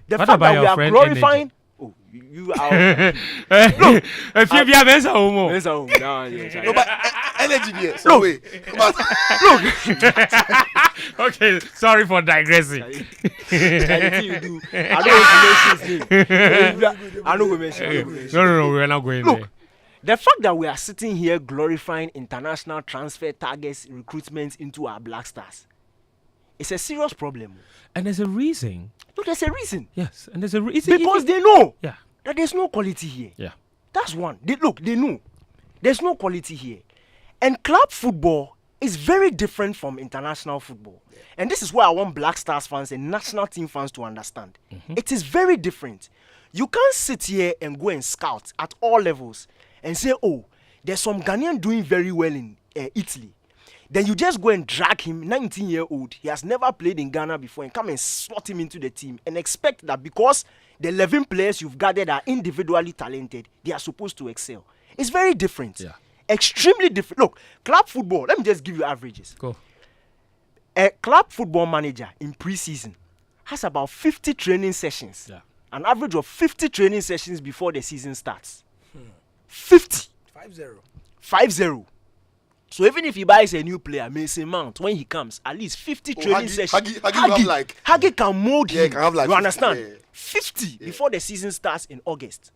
The fact that we are glorifying... Energy? Oh, you are... Look! If you have answer homo. No, but energy here. So wait. Look! Okay, sorry for digressing. No, we're not going there. The fact that we are sitting here glorifying international transfer targets, recruitment into our Black Stars, it's a serious problem. And there's a reason. Look, there's a reason. Yes, and there's a reason. Because they know that there's no quality here. Yeah. That's one. They know. There's no quality here. And club football is very different from international football. Yeah. And this is why I want Black Stars fans and national team fans to understand. Mm-hmm. It is very different. You can't sit here and go and scout at all levels and say, oh, there's some Ghanaian doing very well in Italy. Then you just go and drag him, 19-year-old. He has never played in Ghana before, and come and slot him into the team and expect that because the 11 players you've gathered are individually talented, they are supposed to excel. It's very different. Yeah. Extremely different. Look, club football, let me just give you averages. Go. A club football manager in pre-season has about 50 training sessions. Yeah. An average of 50 training sessions before the season starts. 50. 5-0. 5-0. So even if he buys a new player, Mason Mount, when he comes, at least 50 training sessions. Hagi can mold him. Can have like you 50, understand? 50 before the season starts in August.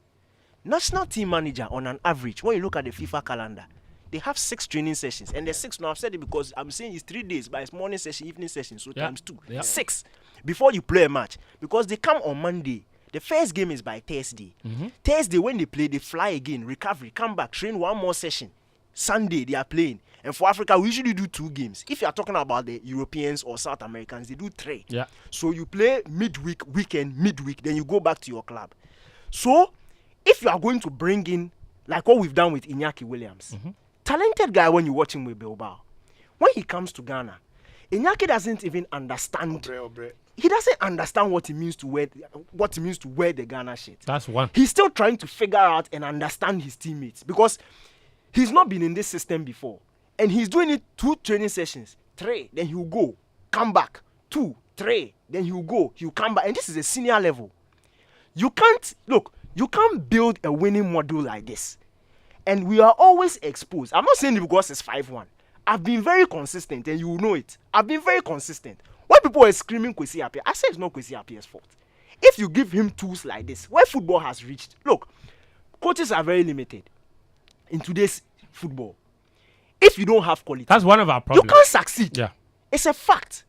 National team manager, on an average, when you look at the FIFA calendar, they have 6 training sessions. And the 6, now I've said it because I'm saying it's 3 days, but it's morning session, evening session, so times 2. 6 before you play a match. Because they come on Monday. The first game is by Thursday. Thursday, when they play, they fly again, recovery, come back, train one more session. Sunday, they are playing. And for Africa, we usually do 2 games. If you are talking about the Europeans or South Americans, they do 3. Yeah. So you play midweek, weekend, midweek, then you go back to your club. So, if you are going to bring in, like what we've done with Iñaki Williams, talented guy when you watch him with Bilbao, when he comes to Ghana, Iñaki doesn't even understand. He doesn't understand what it means to wear the Ghana shirt. That's one. He's still trying to figure out and understand his teammates because he's not been in this system before. And he's doing it 2 training sessions, 3, then he'll go, come back, 2, 3, then he'll go, he'll come back. And this is a senior level. You can't build a winning model like this. And we are always exposed. I'm not saying it because it's 5-1. I've been very consistent, and you will know it. I've been very consistent. When people were screaming Kwesi Appiah, I said it's not Kwesi Appiah's fault. If you give him tools like this, where football has reached, look, coaches are very limited in today's football. If you don't have quality, that's one of our problems. You can't succeed. Yeah. It's a fact.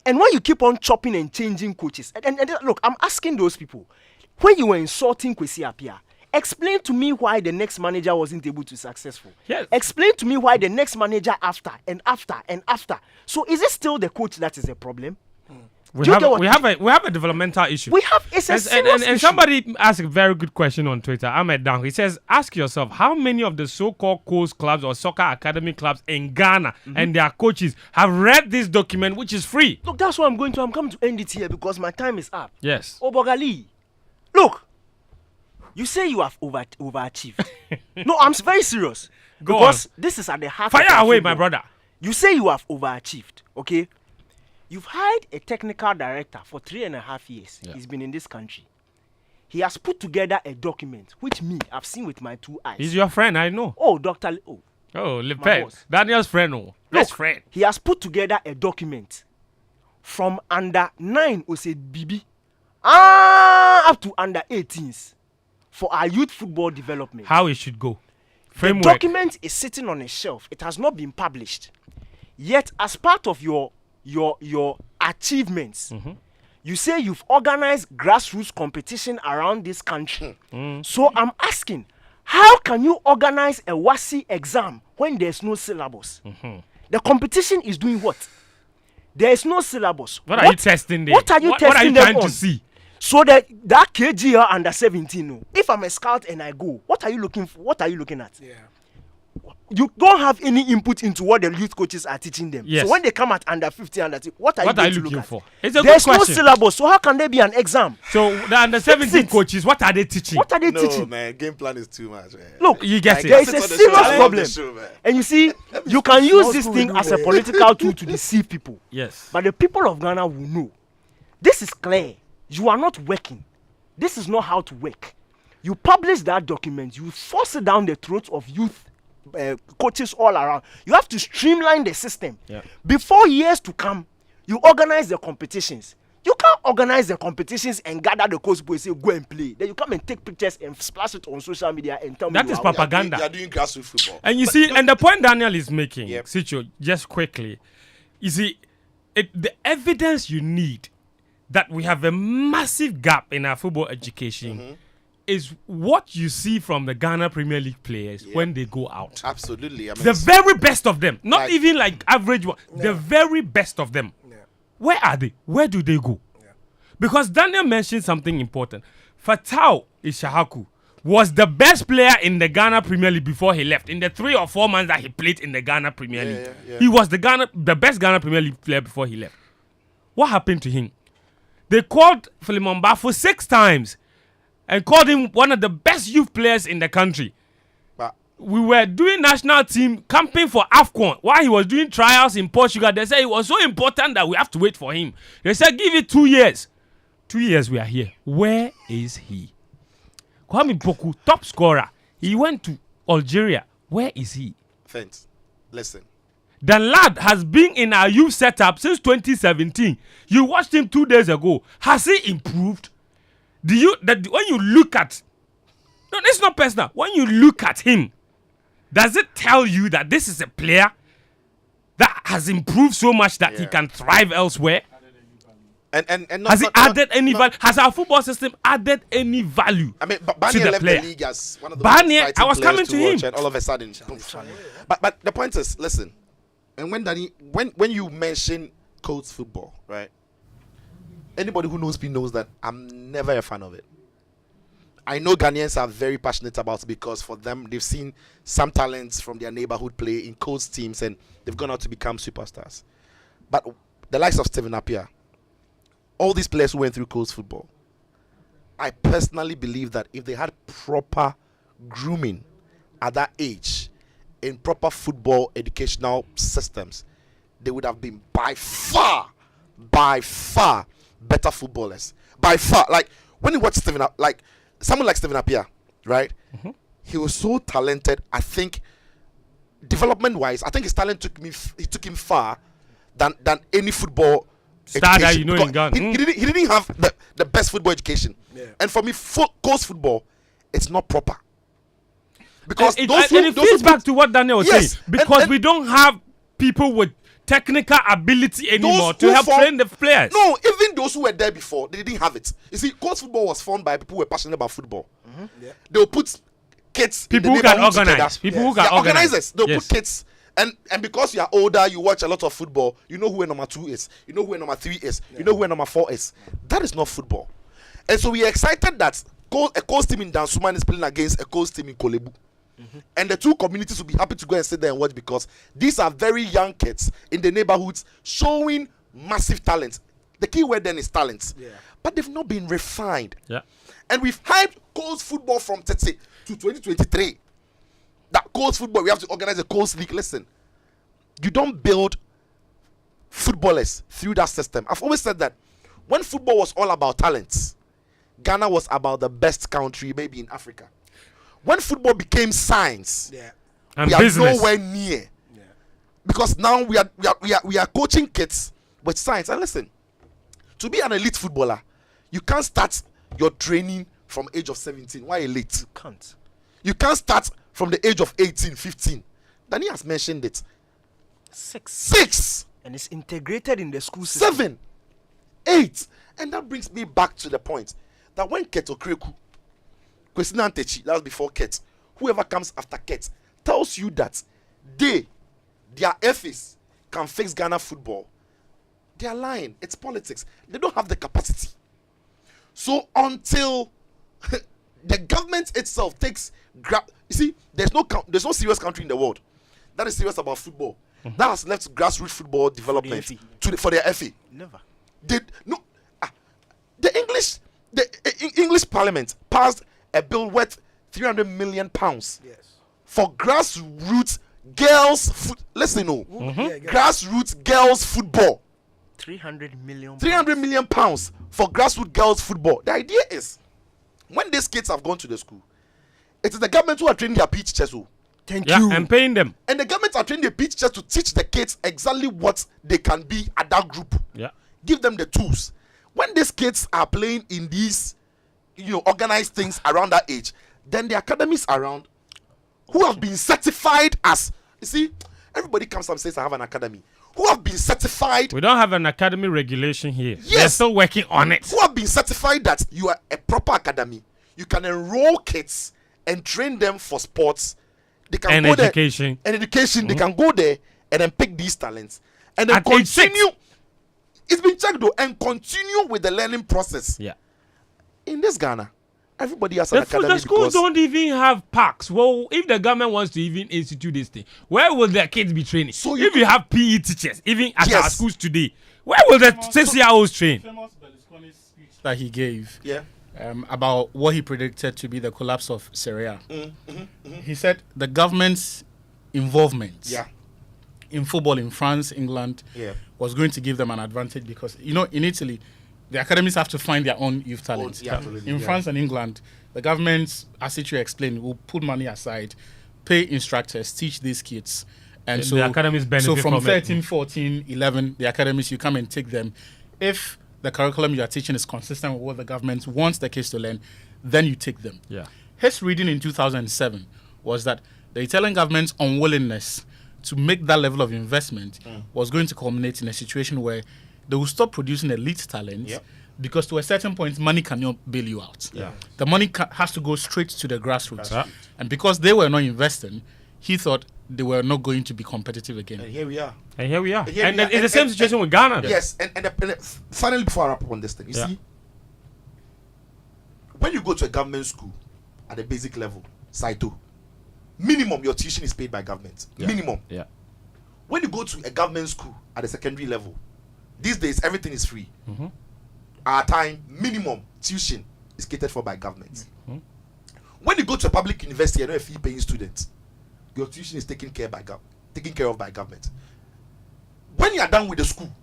And when you keep on chopping and changing coaches, and look, I'm asking those people, when you were insulting Kwesi Appiah, explain to me why the next manager wasn't able to be successful. Yes. Explain to me why the next manager after. So is it still the coach that is a problem? We have a developmental issue. It's a serious issue. And somebody asked a very good question on Twitter. Ahmed Dang. He says, ask yourself, how many of the so-called coast clubs or soccer academy clubs in Ghana and their coaches have read this document, which is free? Look, that's what I'm going to. I'm coming to end it here because my time is up. Yes. Obogali, look, you say you have overachieved. No, I'm very serious. Because this is at the heart of fire away, football. my brother. You say you have overachieved, okay? You've hired a technical director for 3.5 years. Yeah. He's been in this country. He has put together a document, which I've seen with my 2 eyes. He's your friend, I know. Oh, Dr. Oh, Lepet. Daniel's friend. Oh. Best friend. He has put together a document from under 9 BB up to under 18s for our youth football development. How it should go. Framework. The document is sitting on a shelf. It has not been published. Yet, as part of your achievements, you say you've organized grassroots competition around this country. So I'm asking, how can you organize a WASI exam when there's no syllabus? The competition is doing what? There is no syllabus. What are you testing there? What are you testing them trying on? To see? So that KGR under 17, if I'm a scout and I go, what are you looking for? What are you looking at? Yeah. You don't have any input into what the youth coaches are teaching them. Yes. So when they come at under 15, under 2, what are you looking look for? It's There's no syllabus, so how can there be an exam? So the under 17 coaches, what are they teaching? What are they teaching? No, man, game plan is too much, man. Look, you get it. There is a serious problem. And you see, you can use this thing as a political tool to deceive people. Yes. But the people of Ghana will know. This is clear. You are not working. This is not how to work. You publish that document, you force it down the throats of youth coaches all around. You have to streamline the system. Yeah. Before years to come, you organize the competitions. You can't organize the competitions and gather the coach boys and say, go and play. Then you come and take pictures and splash it on social media and tell me that is propaganda. You are doing grassroots football. And you see, and the point Daniel is making, Sicho, just quickly, you see, the evidence you need that we have a massive gap in our football education is what you see from the Ghana Premier League players when they go out. Absolutely. I mean, the very best of them, not even like average one, the very best of them. Where are they? Where do they go? Because Daniel mentioned something important. Fatau Ishahaku was the best player in the Ghana Premier League before he left. In the 3 or 4 months that he played in the Ghana Premier League, he was the best Ghana Premier League player before he left. What happened to him? They called Philemon Bafo 6 times and called him one of the best youth players in the country. But we were doing national team camping for AFCON while he was doing trials in Portugal. They said it was so important that we have to wait for him. They said give it 2 years. 2 years we are here. Where is he? Kwame Poku, top scorer. He went to Algeria. Where is he? Fence. Listen. The lad has been in our youth setup since 2017. You watched him 2 days ago. Has he improved? When you look at, no, it's not personal. When you look at him, does it tell you that this is a player that has improved so much that he can thrive elsewhere? And has he added any value? Has our football system added any value? I mean, to Barnier the left player? the league as one of the Barnier, most I was exciting coming players to him. watch, and all of a sudden, but the point is, listen, and when you mention coach football, right? Anybody who knows me knows that I'm never a fan of it. I know Ghanaians are very passionate about it because for them, they've seen some talents from their neighborhood play in coach teams and they've gone out to become superstars. But the likes of Stephen Appiah, all these players who went through coach football, I personally believe that if they had proper grooming at that age in proper football educational systems, they would have been by far better footballers. By far. Like, when you watch someone like Stephen Appiah, right? Mm-hmm. He was so talented. I think, development-wise, I think his talent took him far than any football star that education. in Ghana. He didn't have the best football education. Yeah. And for me, coast football, it's not proper. Because it feeds back to what Daniel was saying. Because we don't have people with technical ability anymore to help train the players. No, even those who were there before, they didn't have it. You see, coast football was formed by people who were passionate about football. Mm-hmm. Yeah. They'll put kids, people who can organize. People who can organize. Organizers. They'll put kids. And because you are older, you watch a lot of football, you know who a number 2 is, you know who a number 3 is, you know who a number 4 is. That is not football. And so we are excited that a coast team in Dansuman is playing against a coast team in Kolebu. Mm-hmm. And the two communities will be happy to go and sit there and watch because these are very young kids in the neighborhoods showing massive talent. The key word then is talent. Yeah. But they've not been refined. Yeah. And we've hyped coast football from 30 to 2023. That coast football, we have to organize a coast league. Listen, you don't build footballers through that system. I've always said that when football was all about talents, Ghana was about the best country maybe in Africa. When football became science, and we business. are nowhere near. Yeah. Because now we are coaching kids with science. And listen, to be an elite footballer, you can't start your training from age of 17. Why elite? You can't. You can't start from the age of 18, 15. Danny has mentioned it. 6. And it's integrated in the school system. 7, 8. And that brings me back to the point that when Keto Kreku, Kwesina Ntechi, that was before Ket, whoever comes after Ket, tells you that their FAs can fix Ghana football, they are lying. It's politics. They don't have the capacity. So until the government itself takes you see, there's no serious country in the world that is serious about football. Mm-hmm. That has left grassroots football development for their FA. Never. The English Parliament passed a bill worth £300 million for grassroots girls. Grassroots girls football. 300 million. 300 million pounds for grassroots girls football. The idea is, when these kids have gone to the school, it is the government who are training their pitch teachers. Thank you. And paying them. And the government are training the pitch teachers to teach the kids exactly what they can be at that group. Yeah. Give them the tools. When these kids are playing in these, organized things around that age, then the academies around who have been certified as, you see, everybody comes and says I have an academy. Who have been certified. We don't have an academy regulation here. Yes. They're still working on it. Who have been certified that you are a proper academy. You can enroll kids and train them for sports. They can and go education. There. And education. Mm-hmm. They can go there and then pick these talents. And then At continue. It's been checked though. And continue with the learning process. Yeah. In this Ghana, everybody has an academy. The schools don't even have parks. Well, if the government wants to even institute this thing, where will their kids be training? So if you have PE teachers, even at our schools today, where will the 6-year-olds train? Famous Berlusconi's speech that he gave. Yeah. About what he predicted to be the collapse of Syria. He said the government's involvement in football in France, England, was going to give them an advantage because, in Italy, the academies have to find their own youth talents. In France and England, the governments, as Atsu explained, will put money aside, pay instructors, teach these kids, And so the academies benefit so from from 13, 14, 11, the academies, you come and take them. If the curriculum you are teaching is consistent with what the government wants the kids to learn, then you take them. Yeah. His reading in 2007 was that the Italian government's unwillingness to make that level of investment was going to culminate in a situation where they will stop producing elite talent because to a certain point, money cannot bail you out. Yeah. The money has to go straight to the grassroots. And because they were not investing, he thought they were not going to be competitive again. And here we are. And it's the same situation with Ghana. Yes, and finally, before I wrap up on this thing, you see, when you go to a government school at the basic level, Saito, minimum your tuition is paid by government. Minimum. Yeah. When you go to a government school at the secondary level, these days everything is free. Our time, minimum tuition is catered for by government. When you go to a public university, you're not a fee-paying student. Your tuition is taken care of by government. When you are done with the school,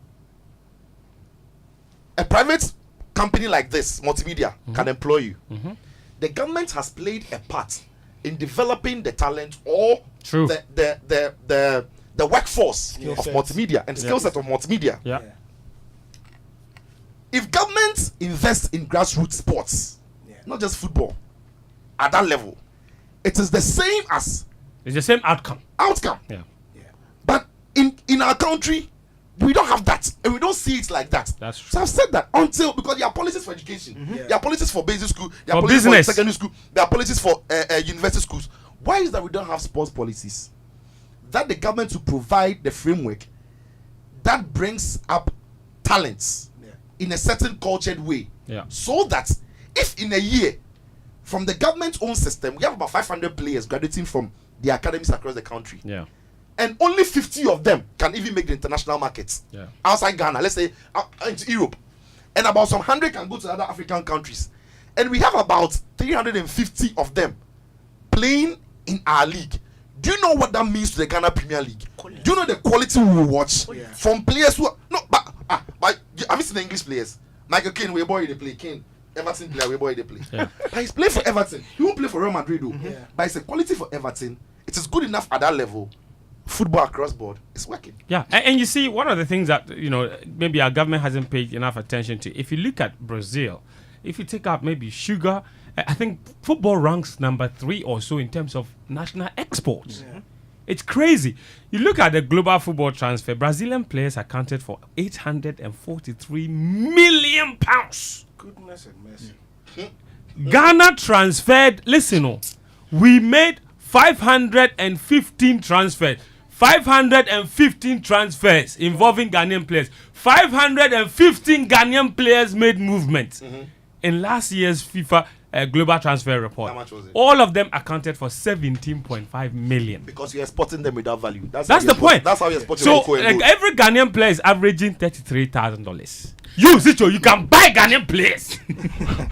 a private company like this, multimedia, can employ you. The government has played a part in developing the talent or the workforce of multimedia and skill set of multimedia. If government invests in grassroots sports, not just football, at that level, it is the same as it's the same outcome. Yeah. But in our country, we don't have that, and we don't see it like that. That's true. So I've said that because there are policies for education, there are policies for basic school, there are For policies business. for secondary school, there are policies for university schools. Why is that we don't have sports policies? That the government to provide the framework that brings up talents in a certain cultured way, so that if in a year from the government's own system we have about 500 players graduating from the academies across the country, and only 50 of them can even make the international markets outside Ghana, let's say into Europe, and about some 100 can go to other African countries, and we have about 350 of them playing in our league. Do you know what that means to the Ghana Premier League? Do you know the quality we will watch from players who are, but have you seen the English players? Michael Keane, we boy they play. Kane, Everton player, we boy they play. But he's playing for Everton. He won't play for Real Madrid though. But it's a quality for Everton. It is good enough at that level. Football across board is working. And you see, one of the things that maybe our government hasn't paid enough attention to. If you look at Brazil, if you take out maybe sugar, I think football ranks number 3 or so in terms of national exports. It's crazy. You look at the global football transfer, Brazilian players accounted for £843 million. Goodness and mercy. Ghana transferred, we made 515 transfers. 515 transfers involving Ghanaian players. 515 Ghanaian players made movement. In last year's FIFA global transfer report. How much was it? All of them accounted for 17.5 million. Because you're exporting them without value. That's the point. That's how you're exporting So Cocoa and gold. every Ghanaian player is averaging $33,000. You, Zicho, you can buy Ghanaian players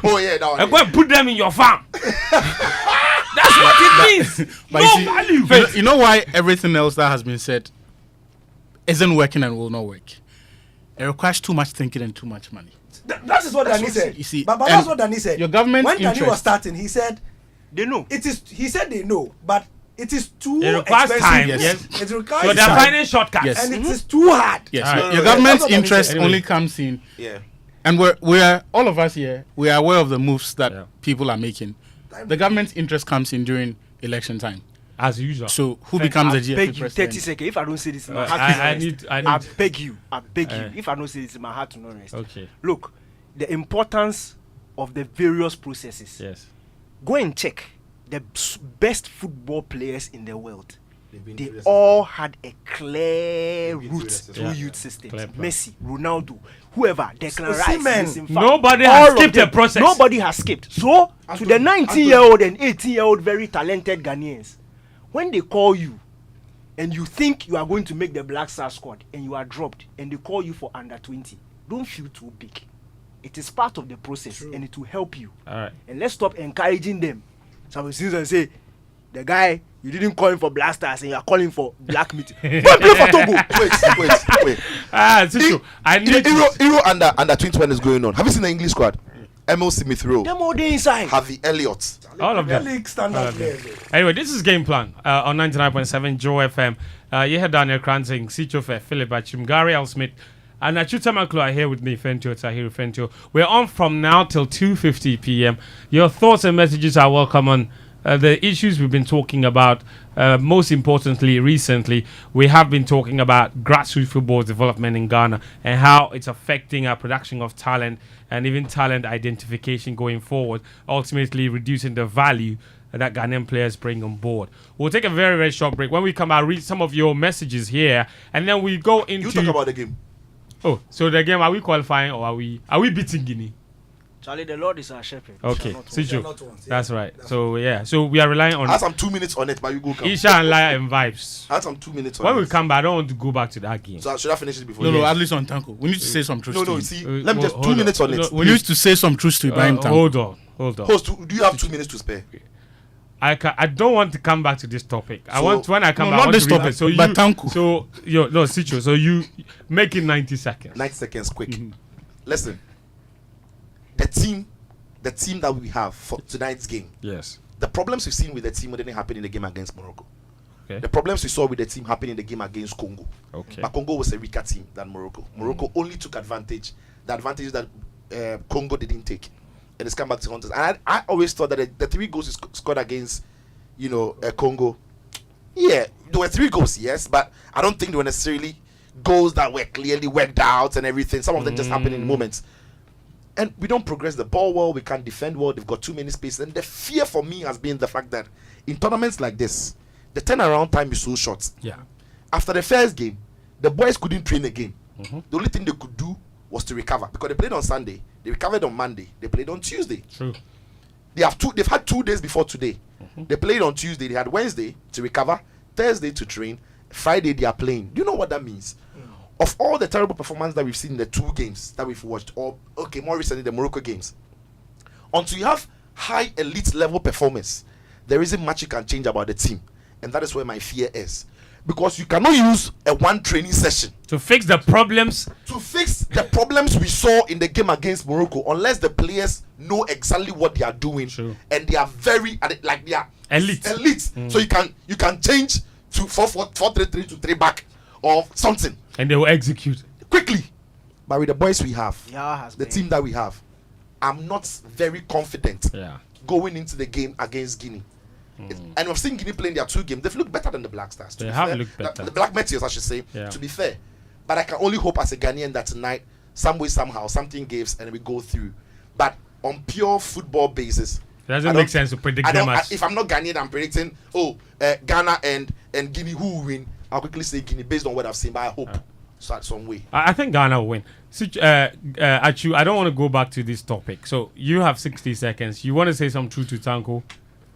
Oh yeah, that one. and go and put them in your farm. That's what it means. But No you see, value. you know why everything else that has been said isn't working and will not work? It requires too much thinking and too much money. That is what Danny said. You see, but that's what Danny said. your government when Danny interest- was starting, he said They know. it is. He said they know, but it is too It requires expensive. time. Yes. It requires So they're time, finding shortcuts. Yes. and it is too hard. Yes, Alright. your That's government's what Danny interest said. only comes in, Yeah. and we're all of us here. We are aware of the moves that Yeah. people are making. The government's interest comes in during election time. As usual. So who becomes the I GFA beg you, 30 president? seconds. If I don't say this in my I heart, need- I I need- beg you. If I don't say this in my heart, to not rest. Okay. Look, the importance of the various processes. Yes. Go and check the best football players in the world. They've been They through this all had a clear They've been through route this through Yeah. youth systems. Clear plan. Messi, Ronaldo, whoever, Declan Rice, Osimhen. Missing Fat, Nobody all has of skipped them. a process. Nobody has skipped. So, to the Anthony, 19-year-old and 18-year-old very talented Ghanaians, when they call you and you think you are going to make the Black Star squad and you are dropped and they call you for under 20, don't feel too big. It is part of the process and it will help you. All right. And let's stop encouraging them. Some students and say, the guy, you didn't call him for Black Stars and you are calling for Black Meat. Go and play for Togo. wait. It's true. I need Euro under 21 is going on. Have you seen the English squad? Emil Smith Rowe, Them all day inside. Harvey Elliott. All of them. League standard players. Anyway, this is Game Plan on 99.7 Joe FM. You heard Daniel Koranteng, Sitsofe, Philip Atsrim, Gary L. Smith, and Atsu Tamakloe are here with me, Fentio Tahir Fentio. We're on from now till 2:50 p.m. Your thoughts and messages are welcome on the issues we've been talking about. Most importantly, recently, we have been talking about grassroots football development in Ghana and how it's affecting our production of talent and even talent identification going forward, ultimately reducing the value that Ghanaian players bring on board. We'll take a very, very short break. When we come out, read some of your messages here, and then we go into... You talk about the game. Oh, so the game, are we qualifying or are we beating Guinea? Charlie, the Lord is our shepherd. Okay, They're Sijo. not ones, yeah. That's right. So we are relying on I had some 2 minutes on it, but you go. Isha and Liar and Vibes. I had some 2 minutes on When it. we come back, I don't want to go back to that game. So should I finish it before? No, you? at least on Tanko. We need to say some truth No, to him. see, let me just hold 2 on. minutes on it. We need to say some truth to Ibrahim Tanko. Hold on. Host, do you have 2 minutes to spare? I don't want to come back to this topic. I So- want when I come No, back. I not want this to read topic, it. So but Tanko. Sicho. So you make it 90 seconds. 90 seconds, quick. Listen, the team that we have for tonight's game, Yes. the problems we've seen with the team didn't happen in the game against Morocco. Okay. The problems we saw with the team happened in the game against Congo. Okay. But Congo was a weaker team than Morocco. Morocco only took advantage, the advantage that Congo didn't take. And it's come back to hunters. And I always thought that the 3 goals he scored against, Congo, yeah, there were 3 goals, yes, but I don't think they were necessarily goals that were clearly worked out and everything. Some of them just happened in moments. And we don't progress the ball well. We can't defend well. They've got too many spaces. And the fear for me has been the fact that in tournaments like this, the turnaround time is so short. Yeah. After the first game, the boys couldn't train again. The only thing they could do was to recover because they played on Sunday. They recovered on Monday. They played on Tuesday. True. They've had 2 days before today. They played on Tuesday. They had Wednesday to recover, Thursday to train, Friday they are playing. Do you know what that means? Of all the terrible performance that we've seen in the 2 games that we've watched, or more recently the Morocco games, until you have high elite level performance, there isn't much you can change about the team, and that is where my fear is, because you cannot use a 1 training session To fix the problems. to fix the problems we saw in the game against Morocco, unless the players know exactly what they are doing. True. And they are very they are Elite. So you can change to 4-4-3 to 3 back or something And they will execute. quickly. But with the boys we have, Yeah, the team that we have, I'm not very confident Yeah. going into the game against Guinea. And we've seen Guinea playing their 2 games. They've looked better than the Black Stars. They have looked better. The Black Meteors, I should say, Yeah. to be fair. But I can only hope as a Ghanaian that tonight, some way, somehow, something gives and we go through. But on pure football basis, It doesn't make sense to predict them as. if I'm not Ghanaian, I'm predicting, Ghana and Guinea who will win. I'll quickly say Guinea based on what I've seen, but I hope so at some way. I think Ghana will win. Achu, I don't want to go back to this topic. So you have 60 seconds. You want to say some truth to Tanko?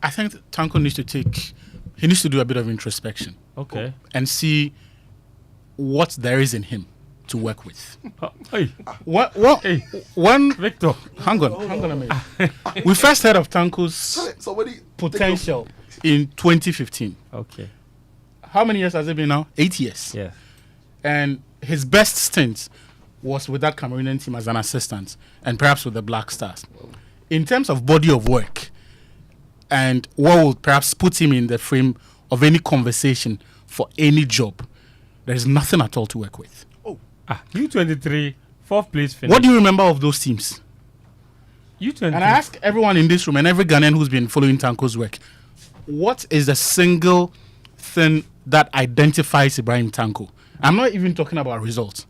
I think Tanko needs to do a bit of introspection Okay. and see what there is in him to work with. Hey, Hey. One, Victor. hang on a minute. We first heard of Tanko's Somebody potential in 2015. Okay. How many years has it been now? 8 years. Yeah. And his best stint was with that Cameroonian team as an assistant and perhaps with the Black Stars. In terms of body of work and what will perhaps put him in the frame of any conversation for any job, there is nothing at all to work with. U23, 4th place finish. What do you remember of those teams? U23. And I ask everyone in this room and every Ghanaian who's been following Tanko's work, what is the single thing that identifies Ibrahim Tanko? I'm not even talking about results.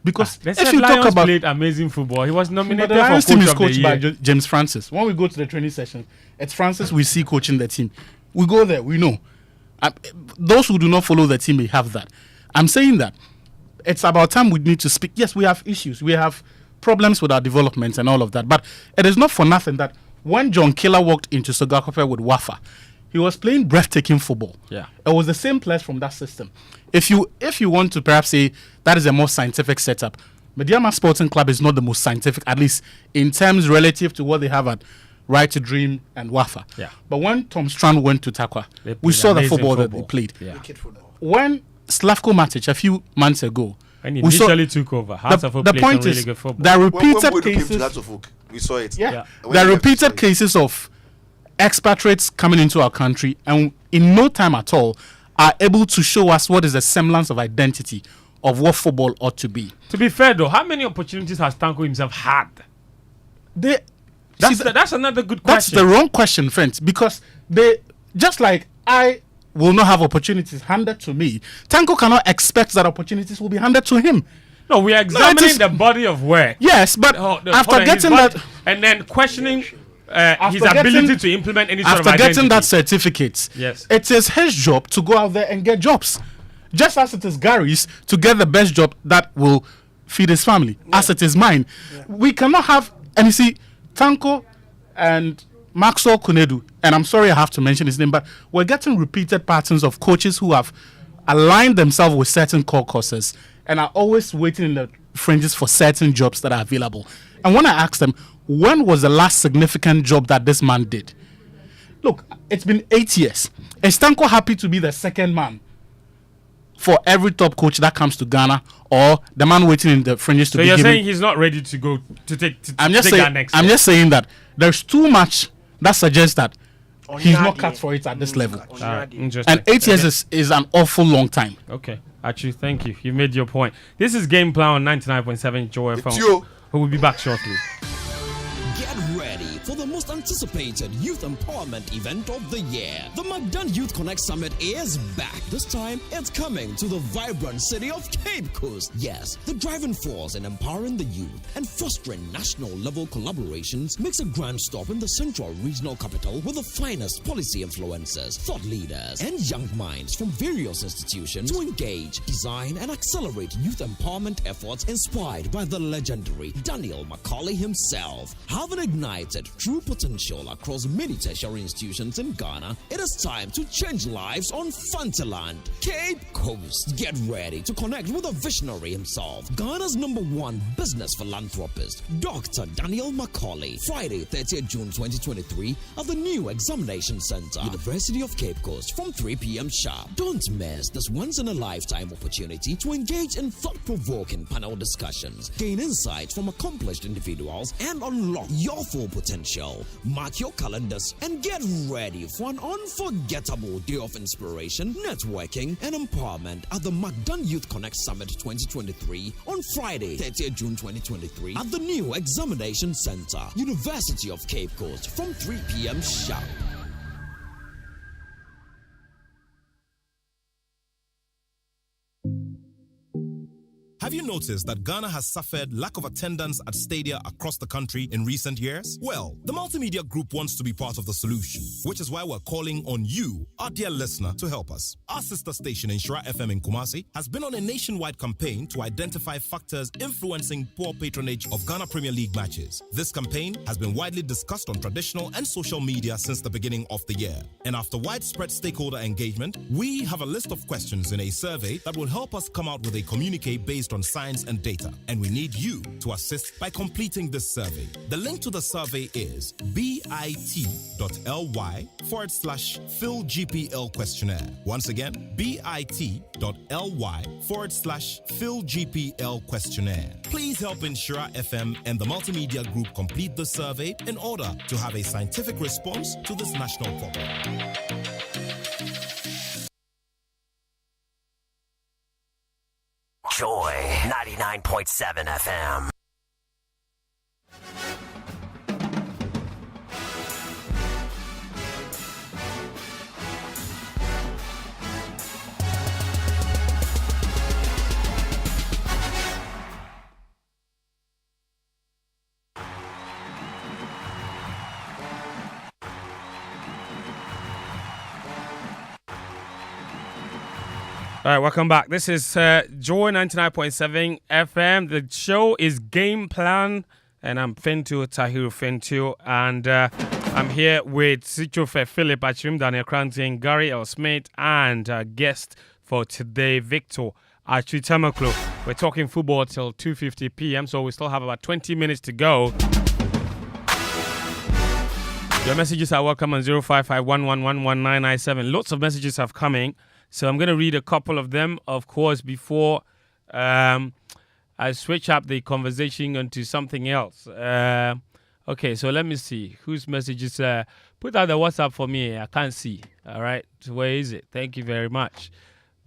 Because They if said you Lions talk about played amazing football. He was but nominated the for Lions coach team is of the coached by year. James Francis. When we go to the training session, it's Francis we see coaching the team. We go there, we know. Those who do not follow the team, they have that. I'm saying that it's about time we need to speak. Yes, we have issues. We have problems with our development and all of that. But it is not for nothing that when John Killer walked into Sogakope with Wafa, he was playing breathtaking football. Yeah. It was the same players from that system. If you want to perhaps say that is a more scientific setup, Mediama Sporting Club is not the most scientific, at least in terms relative to what they have at Right to Dream and Wafa. Yeah. But when Tom Strand went to Takwa, They we played saw the amazing football that they played. Yeah. Wicked football. When Slavko Matic a few months ago, When he we saw initially took over, House of Hope the played some point really is good football. there are When repeated Bodo came to cases. Latsofuk, We saw it. Yeah. When There are he left, we saw repeated it. cases of expatriates coming into our country and in no time at all are able to show us what is the semblance of identity of what football ought to be. To be fair though, how many opportunities has Tanko himself had? That's another good That's question. the wrong question, friends, because they, just like I will not have opportunities handed to me, Tanko cannot expect that opportunities will be handed to him. No, we are examining is- the body of work. Yes, but Hold after on, his getting body- that, and then questioning his getting- ability to implement any sort of after identity. getting that certificate, Yes. it is his job to go out there and get jobs, just as it is Gary's to get the best job that will feed his family, as it is mine. We cannot have, and you see, Tanko and Maxwell Kunedu, and I'm sorry I have to mention his name, but we're getting repeated patterns of coaches who have aligned themselves with certain core courses and are always waiting in the fringes for certain jobs that are available. And when I asked them, when was the last significant job that this man did? Look, it's been 8 years. Is Tanko happy to be the second man for every top coach that comes to Ghana, or the man waiting in the fringes to So be you're given? saying he's not ready to go to take I'm just take saying. that next I'm step. just saying that there's too much that suggests that he's not Onyadi. cut for it at this level. Alright, interesting. And 8 years is an awful long time. Okay, Atsu, thank you. You made your point. This is Game Plan on 99.7 Joy It's FM. you. Who will be back shortly. Get ready for the most anticipated youth empowerment event of the year. The Magdan Youth Connect Summit is back. This time, it's coming to the vibrant city of Cape Coast. Yes, the driving force in empowering the youth and fostering national level collaborations makes a grand stop in the central regional capital with the finest policy influencers, thought leaders, and young minds from various institutions to engage, design, and accelerate youth empowerment efforts inspired by the legendary Daniel Macaulay himself. Having ignited true potential across many tertiary institutions in Ghana, it is time to change lives on Fantaland, Cape Coast. Get ready to connect with a visionary himself, Ghana's #1 business philanthropist, Dr. Daniel Macaulay. Friday, 30th June 2023 at the new Examination Center, University of Cape Coast from 3 p.m. sharp. Don't miss this once-in-a-lifetime opportunity to engage in thought-provoking panel discussions, gain insights from accomplished individuals, and unlock your full potential. Mark your calendars and get ready for an unforgettable day of inspiration, networking, and empowerment at the Magdan Youth Connect Summit 2023 on Friday, 30th June 2023 at the new Examination Center, University of Cape Coast from 3 p.m. sharp. Have you noticed that Ghana has suffered lack of attendance at stadia across the country in recent years? Well, the Multimedia Group wants to be part of the solution, which is why we're calling on you, our dear listener, to help us. Our sister station, Inshira FM in Kumasi, has been on a nationwide campaign to identify factors influencing poor patronage of Ghana Premier League matches. This campaign has been widely discussed on traditional and social media since the beginning of the year. And after widespread stakeholder engagement, we have a list of questions in a survey that will help us come out with a communique based on science and data, and we need you to assist by completing this survey. The link to the survey is bit.ly/PhilGPL questionnaire. Once again, bit.ly/PhilGPL questionnaire. Please help Inshira FM and the Multimedia Group complete the survey in order to have a scientific response to this national problem. Joy 99.7 FM. All right, welcome back. This is Joy 99.7 FM. The show is Game Plan, and I'm Fentu Tahiru Fentu, and I'm here with Sitsofe, Philip Atsrim, Daniel Koranteng, Gary L. Smith, and guest for today, Victor Atsu Tamakloe. We're talking football till 2:50 p.m., so we still have about 20 minutes to go. Your messages are welcome on 0551111997. Lots of messages have coming. So I'm going to read a couple of them, of course, before I switch up the conversation onto something else. Okay, so let me see whose message is. Put out the WhatsApp for me. I can't see. All right, so where is it? Thank you very much.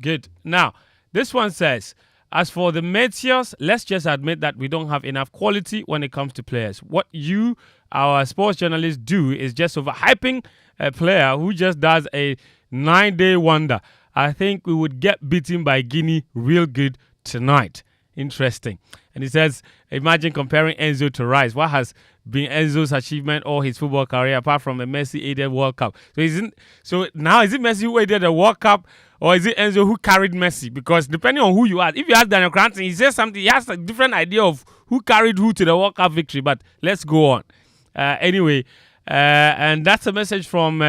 Good. Now, this one says, as for the Meteors, let's just admit that we don't have enough quality when it comes to players. What you, our sports journalists, do is just overhyping a player who just does a 9-day wonder. I think we would get beaten by Guinea real good tonight. Interesting. And he says, imagine comparing Enzo to Rice. What has been Enzo's achievement all his football career apart from a Messi-aided World Cup? So now is it Messi who aided the World Cup, or is it Enzo who carried Messi? Because depending on who you ask, if you ask Daniel Koranteng, he says something. He has a different idea of who carried who to the World Cup victory. But let's go on. Anyway, and that's a message from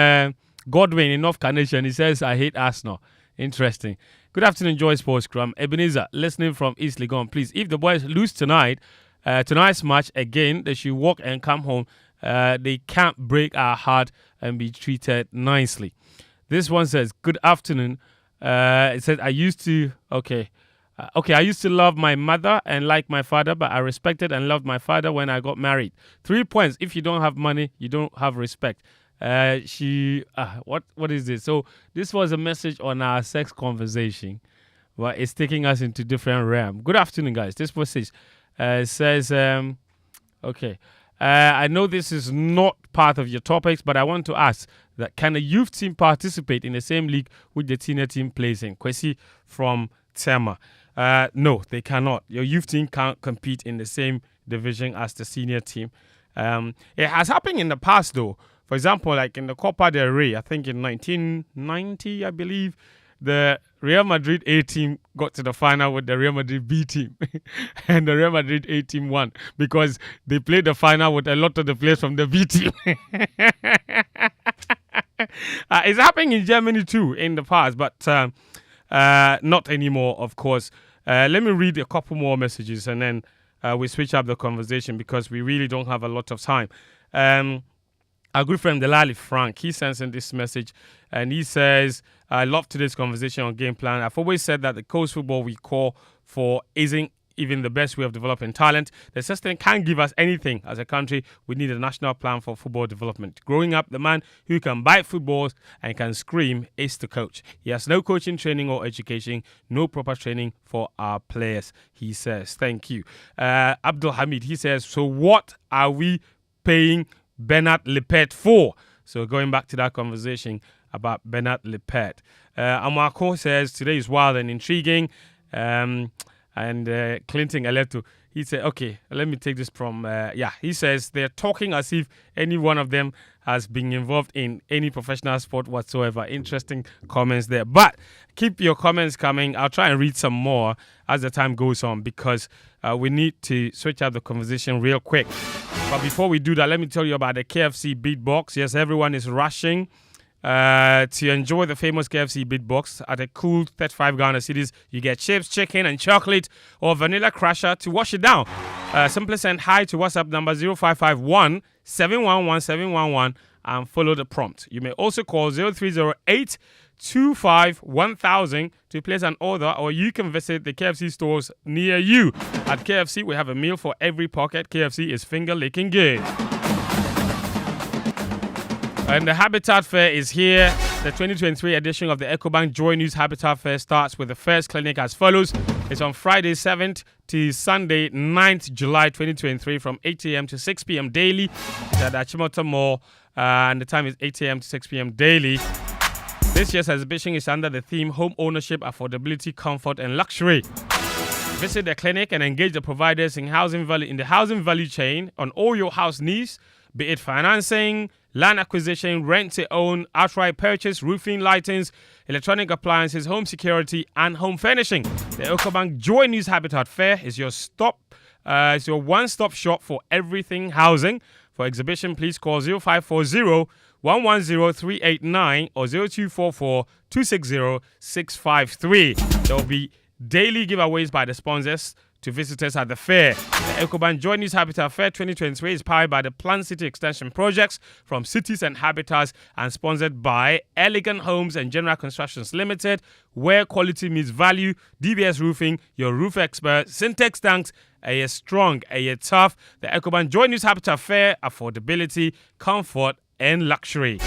Godwin in North Carnation. He says, I hate Arsenal. Interesting. Good afternoon, Joy Sports Scrum. Ebenezer, listening from East Legon. Please, if the boys lose tonight, tonight's match again, they should walk and come home. They can't break our heart and be treated nicely. This one says, good afternoon. It says, I used to love my mother and like my father, but I respected and loved my father when I got married. 3 points. If you don't have money, you don't have respect. What is this? So this was a message on our sex conversation, but it's taking us into different realm. Good afternoon, guys. This message says, I know this is not part of your topics, but I want to ask that can a youth team participate in the same league which the senior team plays in? Kwesi from Tema. No, they cannot. Your youth team can't compete in the same division as the senior team. It has happened in the past, though. For example, like in the Copa del Rey, I think in 1990, I believe, the Real Madrid A team got to the final with the Real Madrid B team. And the Real Madrid A team won because they played the final with a lot of the players from the B team. It's happening in Germany too in the past, but not anymore, of course. Let me read a couple more messages and then we switch up the conversation because we really don't have a lot of time. Our good friend Delali Frank, he sends in this message and he says, I love today's conversation on game plan. I've always said that the coast football we call for isn't even the best way of developing talent. The system can't give us anything as a country. We need a national plan for football development. Growing up, the man who can bite footballs and can scream is the coach. He has no coaching training or education, no proper training for our players, he says. Thank you. Abdul Hamid, he says, so what are we paying Bernard Lepet for? So going back to that conversation about Bernard Lepet. Amako says, today is wild and intriguing. And Clinton Aleto, he said, okay, let me take this from, he says they're talking as if any one of them has been involved in any professional sport whatsoever. Interesting comments there. But keep your comments coming. I'll try and read some more as the time goes on because we need to switch up the conversation real quick. But before we do that, let me tell you about the KFC Beatbox. Yes, everyone is rushing to enjoy the famous KFC Beatbox at a cool 35 Ghana cedis. You get chips, chicken, and chocolate or vanilla crusher to wash it down. Simply send hi to WhatsApp number 0551 711 711 and follow the prompt. You may also call 0308 25 1000 to place an order, or you can visit the KFC stores near you. At KFC, we have a meal for every pocket. KFC is finger licking good. And the Habitat Fair is here. The 2023 edition of the EcoBank Joy News Habitat Fair starts with the first clinic as follows. It's on Friday 7th to Sunday 9th July 2023 from 8 a.m. to 6 p.m. daily. It's at Achimota Mall, and the time is 8 a.m. to 6 p.m. daily. This year's exhibition is under the theme Home Ownership, Affordability, Comfort and Luxury. Visit the clinic and engage the providers in the housing value chain on all your house needs, be it financing, land acquisition, rent to own, outright purchase, roofing, lightings, electronic appliances, home security and home furnishing. The EcoBank Joy News Habitat Fair is your one-stop shop for everything housing. For exhibition, please call 0540 110 389 or 0244 260 653. There will be daily giveaways by the sponsors to visitors at the fair. The Ecobank Joy News Habitat Fair 2023 is powered by the Plant City Extension Projects from Cities and Habitats and sponsored by Elegant Homes and General Constructions Limited, where quality meets value. DBS Roofing, your roof expert. Syntex Tanks, a strong, a tough. The Ecobank Joy News Habitat Fair, affordability, comfort, and luxury.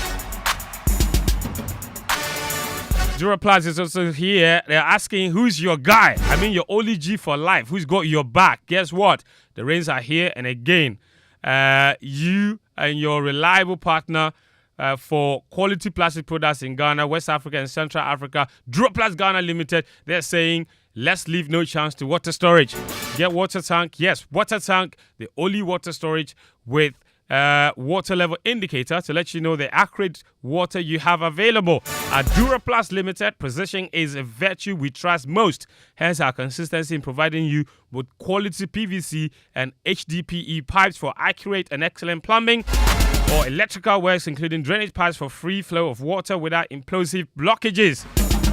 Duraplast is also here. They're asking, who's your guy? I mean, your only G for life. Who's got your back? Guess what? The rains are here. And again, you and your reliable partner for quality plastic products in Ghana, West Africa, and Central Africa, Duraplast Ghana Limited, they're saying, let's leave no chance to water storage. Get water tank. Yes, water tank, the only water storage with water level indicator to let you know the accurate water you have available. At Duraplast Limited, precision is a virtue we trust most. Hence our consistency in providing you with quality PVC and HDPE pipes for accurate and excellent plumbing or electrical works, including drainage pipes for free flow of water without implosive blockages.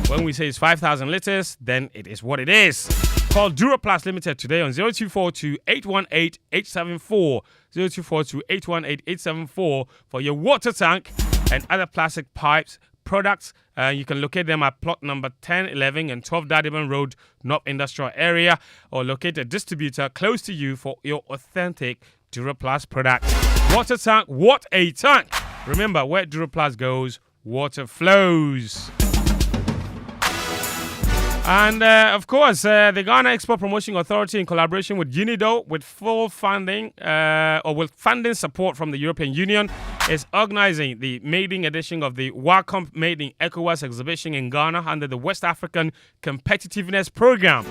When we say it's 5,000 liters, then it is what it is. Call Duraplast Limited today on 0242-818-874, 0242-818-874 for your water tank and other plastic pipes products. You can locate them at plot number 1011 and 12 Dadiban Road, North Industrial Area, or locate a distributor close to you for your authentic Duraplast product. Water tank, what a tank! Remember, where Duraplast goes, water flows. And, of course, the Ghana Export Promotion Authority, in collaboration with UNIDO, with full funding or with funding support from the European Union, is organizing the maiden edition of the Welcome Made in ECOWAS exhibition in Ghana under the West African Competitiveness Program.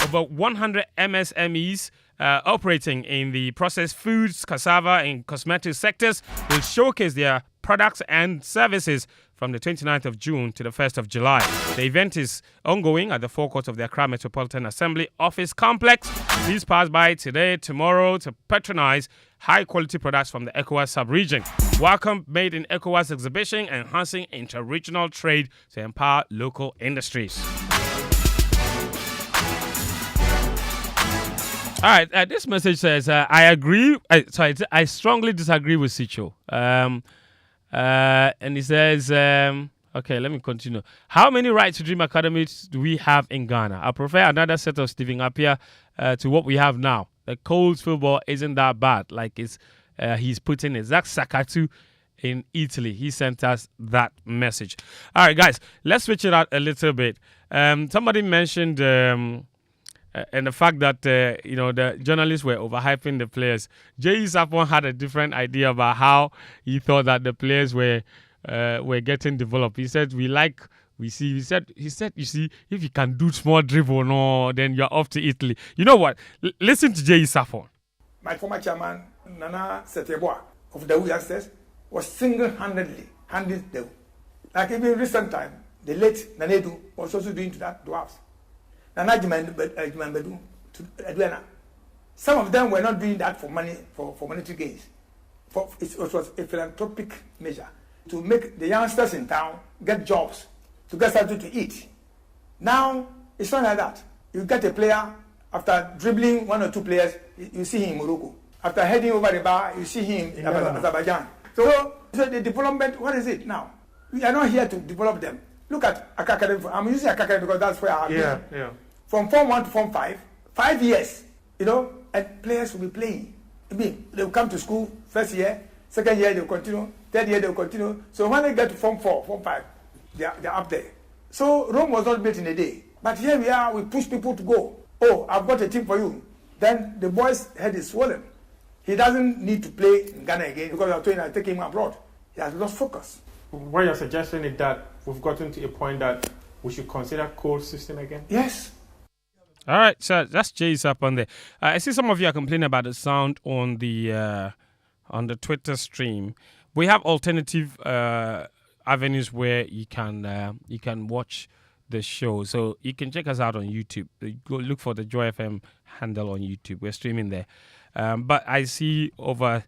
Over 100 MSMEs operating in the processed foods, cassava, and cosmetic sectors will showcase their products and services from the 29th of June to the 1st of July. The event is ongoing at the forecourt of the Accra Metropolitan Assembly Office Complex. Please pass by today, tomorrow to patronize high-quality products from the ECOWAS sub-region. Welcome Made in ECOWAS exhibition, enhancing inter-regional trade to empower local industries. All right, this message says, I agree. I strongly disagree with Sicho. And he says, okay, let me continue. How many Right to Dream academies do we have in Ghana? I prefer another set of Stephen Appiah to what we have now. The Coles football isn't that bad, like he's putting it. Zach Sakatu in Italy, he sent us that message. All right, guys, let's switch it out a little bit. Somebody mentioned and the fact that the journalists were overhyping the players. Jay Sapon had a different idea about how he thought that the players were getting developed. He said he said you see, if you can do small dribble, no, then you're off to Italy. You know what? Listen to Jay Sapon. My former chairman Nana Seteboa of the youngsters was single-handedly handling them. Like even recent time, the late Nanedu was also doing to that dwarfs. Some of them were not doing that for money, for monetary gains. It was a philanthropic measure to make the youngsters in town get jobs, to get something to eat. Now, it's not like that. You get a player, after dribbling one or two players, you see him in Morocco. After heading over the bar, you see him in Azerbaijan. So the development, what is it now? We are not here to develop them. Look at Akakademi. I'm using Akakademi because that's where I have been. Yeah. From Form 1 to Form 5, 5 years, and players will be playing. I mean, they will come to school, first year, second year they will continue, third year they will continue. So when they get to Form 4, Form 5, they're up there. So Rome was not built in a day. But here we are, we push people to go. Oh, I've got a team for you. Then the boy's head is swollen. He doesn't need to play in Ghana again because I'm told I take him abroad. He has lost focus. What you're suggesting is that we've gotten to a point that we should consider cold system again? Yes. All right, so that's Jay's up on there. I see some of you are complaining about the sound on the Twitter stream. We have alternative avenues where you can watch the show. So you can check us out on YouTube. Go look for the Joy FM handle on YouTube. We're streaming there. But I see over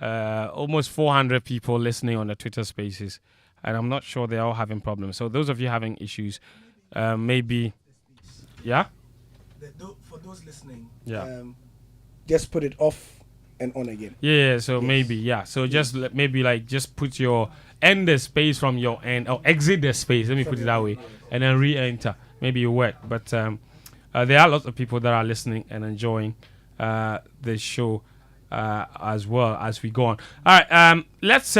almost 400 people listening on the Twitter Spaces, and I'm not sure they're all having problems. So those of you having issues, maybe, yeah. For those listening, Yeah. Just put it off and on again. Yeah, so maybe, yeah. So just maybe like just put your end the space from your end or exit the space. Let me put it that way, and then re-enter. Maybe it worked, but there are lots of people that are listening and enjoying the show as well as we go on. All right, let's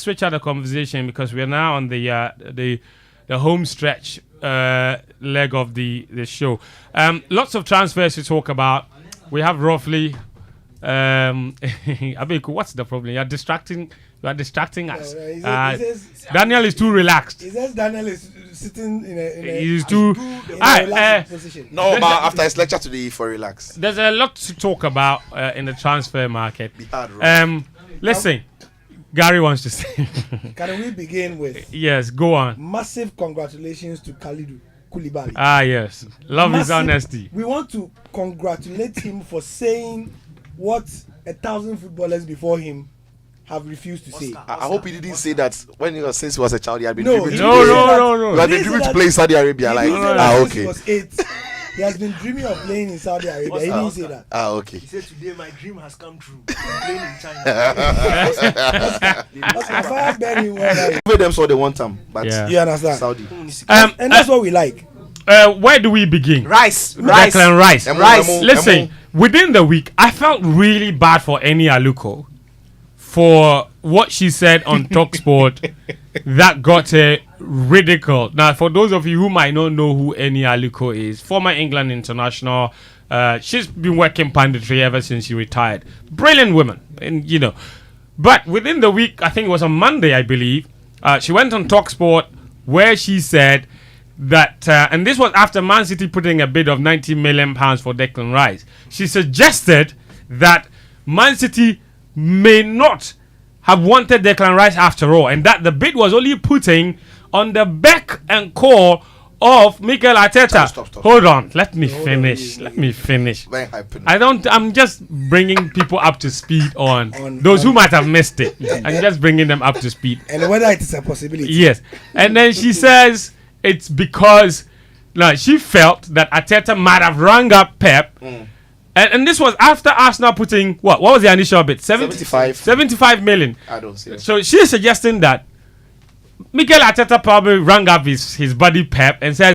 switch out the conversation because we are now on the home stretch leg of the show. Lots of transfers to talk about. We have roughly. Abeku, what's the problem? You are distracting us. He says, Daniel is too relaxed. He says Daniel is sitting in a He's too relaxed position. No, but after his lecture today, for relax. There's a lot to talk about in the transfer market. Listen, Gary wants to say. Can we begin with? Yes, go on. Massive congratulations to Khalidou Koulibaly. Yes, love his honesty. We want to congratulate him for saying what 1,000 footballers before him have refused to say. I hope he didn't say that when he was, since he was a child, he had been No, dreaming. No. He had been dreaming to play in Saudi Arabia. Like, Since okay. he was 8. He has been dreaming of playing in Saudi Arabia. He didn't say that. Okay. He said today my dream has come true. I'm playing in China. Made them so they want him, but You understand? Saudi. And that's what we like. Where do we begin? Declan Rice. Listen, within the week, I felt really bad for Eni Aluko for what she said on Talksport that got her ridiculed. Now, for those of you who might not know who Eni Aluko is, former England international, she's been working punditry ever since she retired. Brilliant woman, and But within the week, I think it was on Monday, I believe, she went on Talksport where she said that, and this was after Man City putting a bid of £90 million for Declan Rice. She suggested that Man City may not have wanted Declan Rice after all, and that the bid was only putting on the beck and call of Mikel Arteta. Stop. Hold on, let me finish. I'm just bringing people up to speed on those who might have missed it. I'm just bringing them up to speed. And whether it is a possibility. Yes. And then she says it's because she felt that Arteta might have rung up Pep. And this was after Arsenal putting, what was the initial bid? 75 million. I don't see it. So she's suggesting that Mikel Arteta probably rang up his buddy Pep and said,